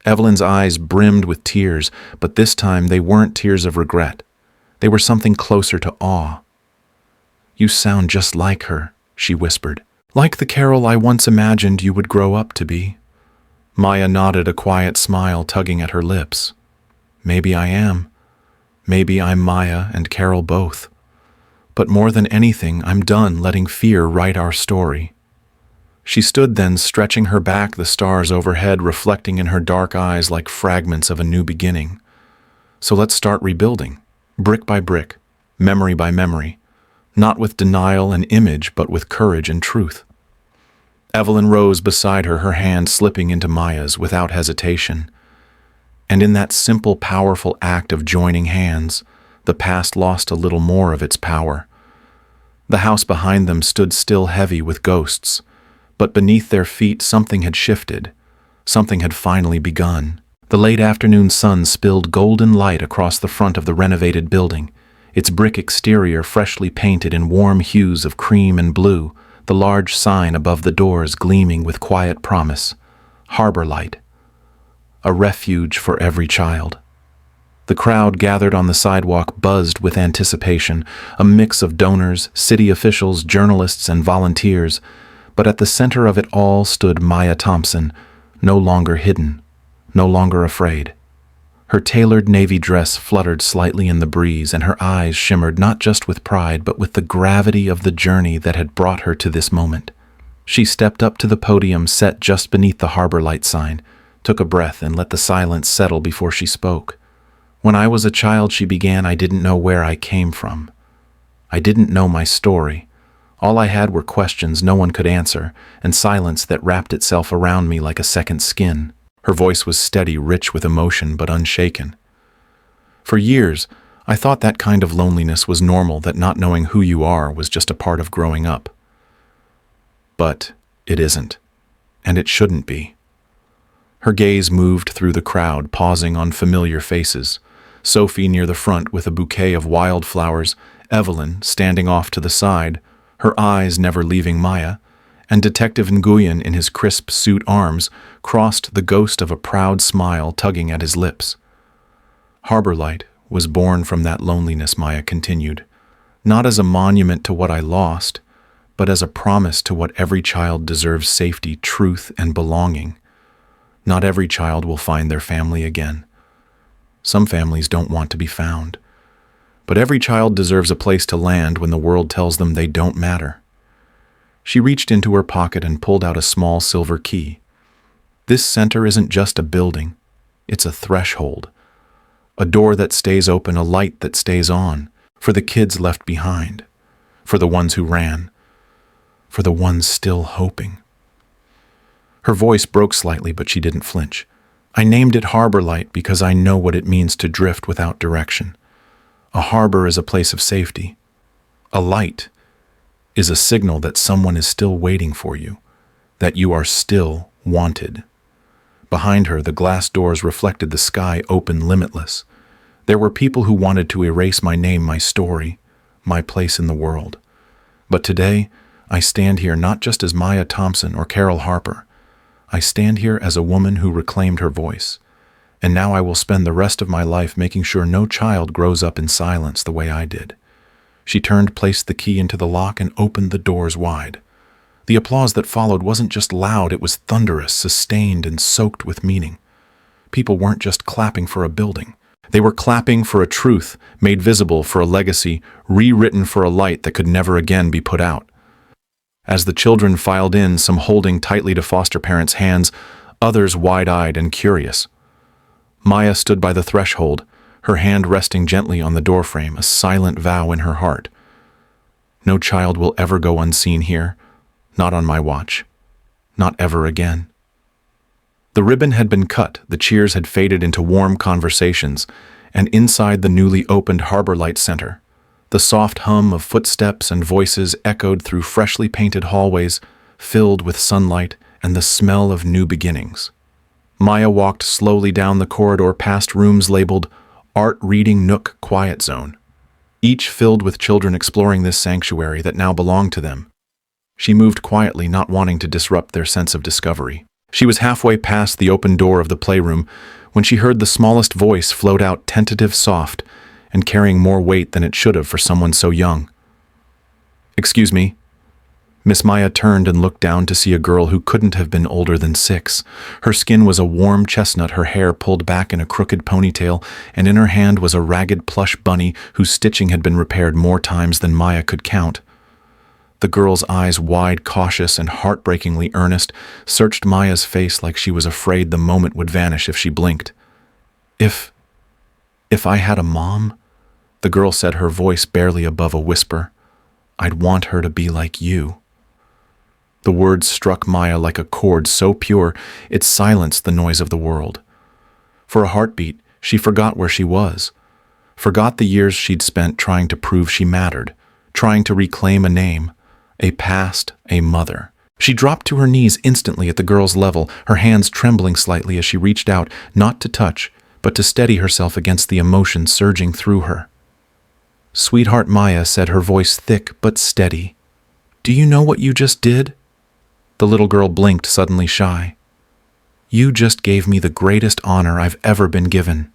Evelyn's eyes brimmed with tears, but this time they weren't tears of regret. They were something closer to awe. "You sound just like her," she whispered. "Like the Carol I once imagined you would grow up to be." Maya nodded, a quiet smile tugging at her lips. "Maybe I am. Maybe I'm Maya and Carol both. But more than anything, I'm done letting fear write our story." She stood then, stretching her back, the stars overhead reflecting in her dark eyes like fragments of a new beginning. "So let's start rebuilding, brick by brick, memory by memory, not with denial and image, but with courage and truth." Evelyn rose beside her, her hand slipping into Maya's without hesitation. And in that simple, powerful act of joining hands, the past lost a little more of its power. The house behind them stood still, heavy with ghosts, but beneath their feet something had shifted. Something had finally begun. The late afternoon sun spilled golden light across the front of the renovated building, its brick exterior freshly painted in warm hues of cream and blue, the large sign above the doors gleaming with quiet promise, "Harbor Light, a refuge for every child." The crowd gathered on the sidewalk buzzed with anticipation, a mix of donors, city officials, journalists, and volunteers, but at the center of it all stood Maya Thompson, no longer hidden, no longer afraid. Her tailored navy dress fluttered slightly in the breeze, and her eyes shimmered not just with pride, but with the gravity of the journey that had brought her to this moment. She stepped up to the podium set just beneath the Harbor Light sign, took a breath, and let the silence settle before she spoke. "When I was a child," she began, "I didn't know where I came from. I didn't know my story. All I had were questions no one could answer, and silence that wrapped itself around me like a second skin." Her voice was steady, rich with emotion, but unshaken. "For years, I thought that kind of loneliness was normal, that not knowing who you are was just a part of growing up. But it isn't, and it shouldn't be." Her gaze moved through the crowd, pausing on familiar faces, Sophie near the front with a bouquet of wildflowers, Evelyn standing off to the side, her eyes never leaving Maya, and Detective Nguyen in his crisp suit arms crossed the ghost of a proud smile tugging at his lips. Harbor Light was born from that loneliness, Maya continued, not as a monument to what I lost, but as a promise to what every child deserves: safety, truth, and belonging. Not every child will find their family again. Some families don't want to be found. But every child deserves a place to land when the world tells them they don't matter. She reached into her pocket and pulled out a small silver key. This center isn't just a building, it's a threshold. A door that stays open, a light that stays on, for the kids left behind, for the ones who ran, for the ones still hoping. Her voice broke slightly, but she didn't flinch. I named it Harbor Light because I know what it means to drift without direction. A harbor is a place of safety. A light is a signal that someone is still waiting for you, that you are still wanted. Behind her, the glass doors reflected the sky, open, limitless. There were people who wanted to erase my name, my story, my place in the world. But today, I stand here not just as Maya Thompson or Carol Harper. I stand here as a woman who reclaimed her voice. And now I will spend the rest of my life making sure no child grows up in silence the way I did. She turned, placed the key into the lock, and opened the doors wide. The applause that followed wasn't just loud, it was thunderous, sustained, and soaked with meaning. People weren't just clapping for a building. They were clapping for a truth, made visible, for a legacy, rewritten for a light that could never again be put out. As the children filed in, some holding tightly to foster parents' hands, others wide-eyed and curious. Maya stood by the threshold, her hand resting gently on the doorframe, a silent vow in her heart. No child will ever go unseen here, not on my watch, not ever again. The ribbon had been cut, the cheers had faded into warm conversations, and inside the newly opened Harbor Light Center, the soft hum of footsteps and voices echoed through freshly painted hallways filled with sunlight and the smell of new beginnings. Maya walked slowly down the corridor past rooms labeled Art Reading Nook Quiet Zone, each filled with children exploring this sanctuary that now belonged to them. She moved quietly, not wanting to disrupt their sense of discovery. She was halfway past the open door of the playroom when she heard the smallest voice float out, tentative, soft, and carrying more weight than it should have for someone so young. "Excuse me." Miss Maya turned and looked down to see a girl who couldn't have been older than 6. Her skin was a warm chestnut, her hair pulled back in a crooked ponytail, and in her hand was a ragged plush bunny whose stitching had been repaired more times than Maya could count. The girl's eyes, wide, cautious, and heartbreakingly earnest, searched Maya's face like she was afraid the moment would vanish if she blinked. If I had a mom," the girl said, her voice barely above a whisper, "I'd want her to be like you." The words struck Maya like a chord so pure it silenced the noise of the world. For a heartbeat, she forgot where she was, forgot the years she'd spent trying to prove she mattered, trying to reclaim a name, a past, a mother. She dropped to her knees instantly at the girl's level, her hands trembling slightly as she reached out, not to touch, but to steady herself against the emotion surging through her. "Sweetheart," Maya said, her voice thick but steady. "Do you know what you just did?" The little girl blinked, suddenly shy. "You just gave me the greatest honor I've ever been given."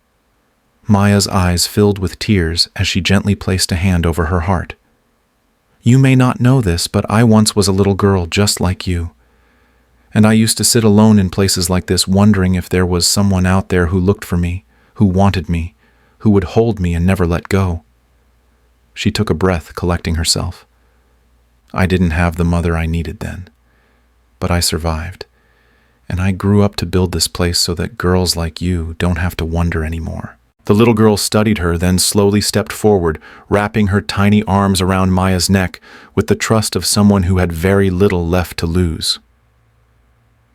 Maya's eyes filled with tears as she gently placed a hand over her heart. "You may not know this, but I once was a little girl just like you. And I used to sit alone in places like this wondering if there was someone out there who looked for me, who wanted me, who would hold me and never let go." She took a breath, collecting herself. "I didn't have the mother I needed then. But I survived. And I grew up to build this place so that girls like you don't have to wonder anymore." The little girl studied her, then slowly stepped forward, wrapping her tiny arms around Maya's neck with the trust of someone who had very little left to lose.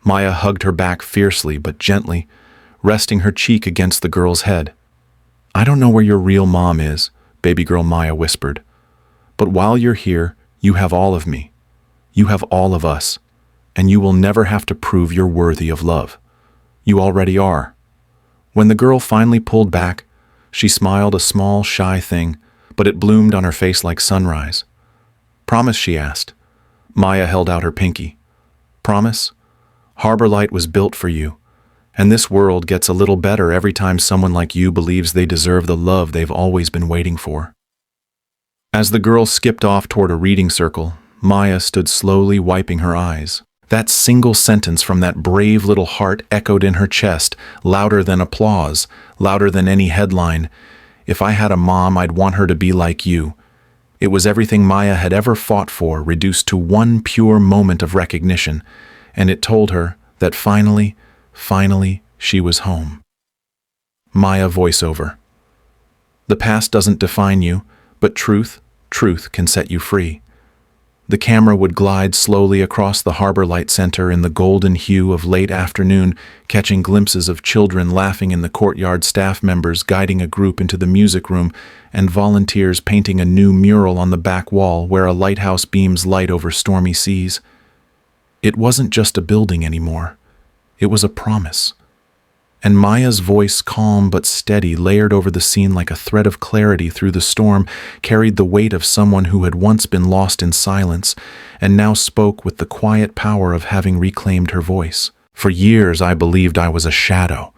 Maya hugged her back fiercely but gently, resting her cheek against the girl's head. "I don't know where your real mom is," baby girl Maya whispered. "But while you're here, you have all of me. You have all of us. And you will never have to prove you're worthy of love. You already are." When the girl finally pulled back, She smiled, a small, shy thing, but it bloomed on her face like sunrise. "Promise?" she asked. Maya held out her pinky. "Promise? Harbor Light was built for you, and this world gets a little better every time someone like you believes they deserve the love they've always been waiting for." As the girl skipped off toward a reading circle, Maya stood slowly wiping her eyes. That single sentence from that brave little heart echoed in her chest, louder than applause, louder than any headline. "If I had a mom, I'd want her to be like you." It was everything Maya had ever fought for, reduced to one pure moment of recognition, and it told her that finally, she was home. Maya voiceover. "The past doesn't define you, but truth can set you free." The camera would glide slowly across the Harbor Light Center in the golden hue of late afternoon, catching glimpses of children laughing in the courtyard, staff members guiding a group into the music room, and volunteers painting a new mural on the back wall where a lighthouse beams light over stormy seas. It wasn't just a building anymore. It was a promise. And Maya's voice, calm but steady, layered over the scene like a thread of clarity through the storm, carried the weight of someone who had once been lost in silence, and now spoke with the quiet power of having reclaimed her voice. "For years I believed I was a shadow,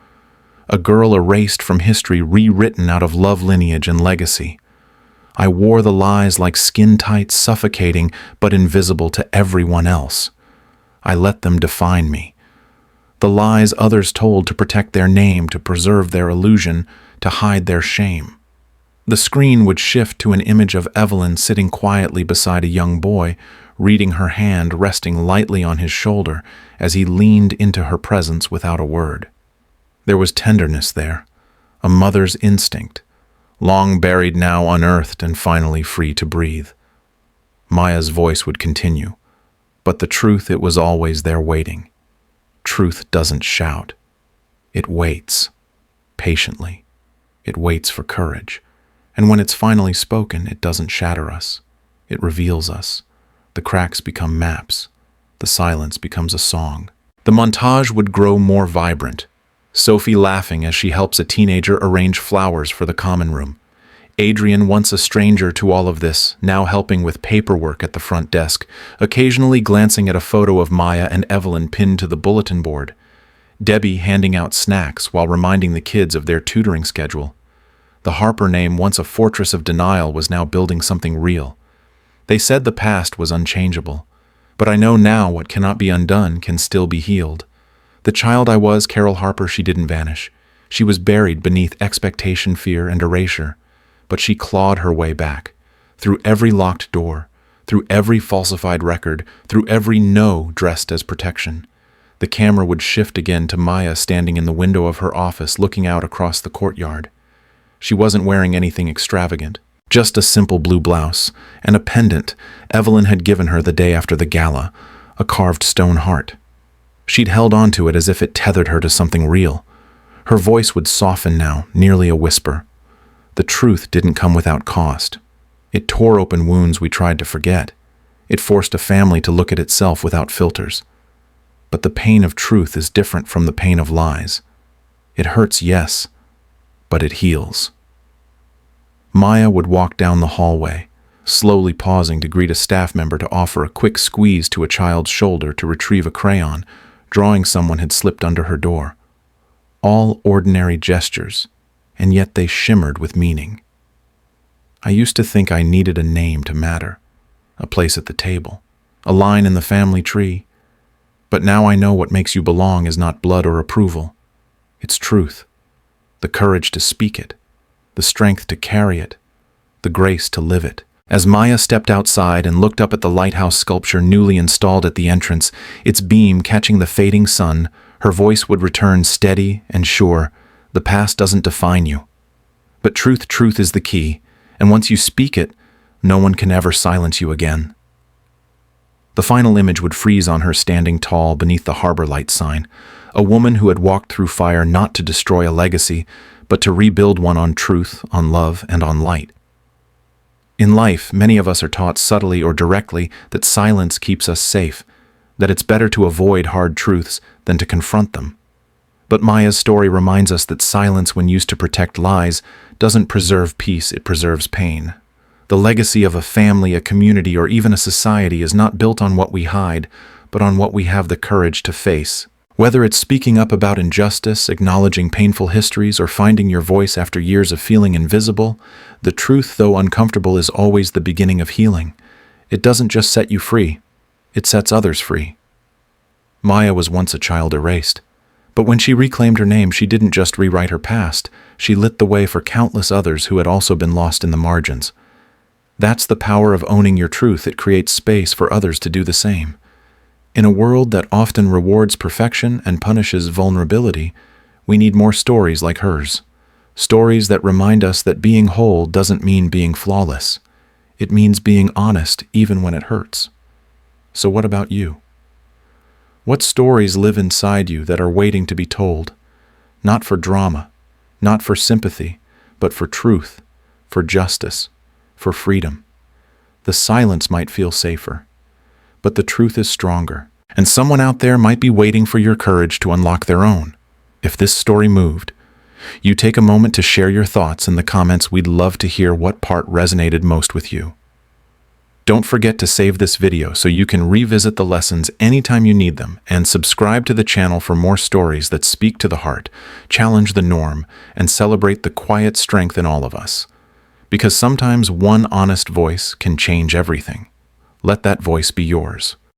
a girl erased from history, rewritten out of love, lineage, and legacy. I wore the lies like skin-tight, suffocating, but invisible to everyone else. I let them define me. The lies others told to protect their name, to preserve their illusion, to hide their shame." The screen would shift to an image of Evelyn sitting quietly beside a young boy, reading, her hand resting lightly on his shoulder as he leaned into her presence without a word. There was tenderness there, a mother's instinct, long buried, now unearthed and finally free to breathe. Maya's voice would continue, but the truth, it was always there waiting. Truth doesn't shout. It waits, patiently. It waits for courage. And when it's finally spoken, it doesn't shatter us. It reveals us. The cracks become maps. The silence becomes a song. The montage would grow more vibrant. Sophie laughing as she helps a teenager arrange flowers for the common room. Adrian, once a stranger to all of this, now helping with paperwork at the front desk, occasionally glancing at a photo of Maya and Evelyn pinned to the bulletin board. Debbie handing out snacks while reminding the kids of their tutoring schedule. The Harper name, once a fortress of denial, was now building something real. They said the past was unchangeable, but I know now what cannot be undone can still be healed. The child I was, Carol Harper, she didn't vanish. She was buried beneath expectation, fear, and erasure. But she clawed her way back, through every locked door, through every falsified record, through every no dressed as protection. The camera would shift again to Maya standing in the window of her office looking out across the courtyard. She wasn't wearing anything extravagant, just a simple blue blouse and a pendant Evelyn had given her the day after the gala, a carved stone heart. She'd held on to it as if it tethered her to something real. Her voice would soften now, nearly a whisper. The truth didn't come without cost. It tore open wounds we tried to forget. It forced a family to look at itself without filters. But the pain of truth is different from the pain of lies. It hurts, yes, but it heals. Maya would walk down the hallway, slowly pausing to greet a staff member, to offer a quick squeeze to a child's shoulder, to retrieve a crayon, drawing someone had slipped under her door. All ordinary gestures, and yet they shimmered with meaning. I used to think I needed a name to matter, a place at the table, a line in the family tree. But now I know what makes you belong is not blood or approval. It's truth, the courage to speak it, the strength to carry it, the grace to live it. As Maya stepped outside and looked up at the lighthouse sculpture newly installed at the entrance, its beam catching the fading sun, her voice would return steady and sure. The past doesn't define you. But truth is the key, and once you speak it, no one can ever silence you again. The final image would freeze on her standing tall beneath the Harbor Light sign, a woman who had walked through fire not to destroy a legacy, but to rebuild one on truth, on love, and on light. In life, many of us are taught subtly or directly that silence keeps us safe, that it's better to avoid hard truths than to confront them. But Maya's story reminds us that silence, when used to protect lies, doesn't preserve peace, it preserves pain. The legacy of a family, a community, or even a society is not built on what we hide, but on what we have the courage to face. Whether it's speaking up about injustice, acknowledging painful histories, or finding your voice after years of feeling invisible, the truth, though uncomfortable, is always the beginning of healing. It doesn't just set you free, it sets others free. Maya was once a child erased. But when she reclaimed her name, she didn't just rewrite her past, she lit the way for countless others who had also been lost in the margins. That's the power of owning your truth. It creates space for others to do the same. In a world that often rewards perfection and punishes vulnerability, we need more stories like hers. Stories that remind us that being whole doesn't mean being flawless. It means being honest even when it hurts. So what about you? What stories live inside you that are waiting to be told? Not for drama, not for sympathy, but for truth, for justice, for freedom. The silence might feel safer, but the truth is stronger, and someone out there might be waiting for your courage to unlock their own. If this story moved, you take a moment to share your thoughts in the comments. We'd love to hear what part resonated most with you. Don't forget to save this video so you can revisit the lessons anytime you need them, and subscribe to the channel for more stories that speak to the heart, challenge the norm, and celebrate the quiet strength in all of us. Because sometimes one honest voice can change everything. Let that voice be yours.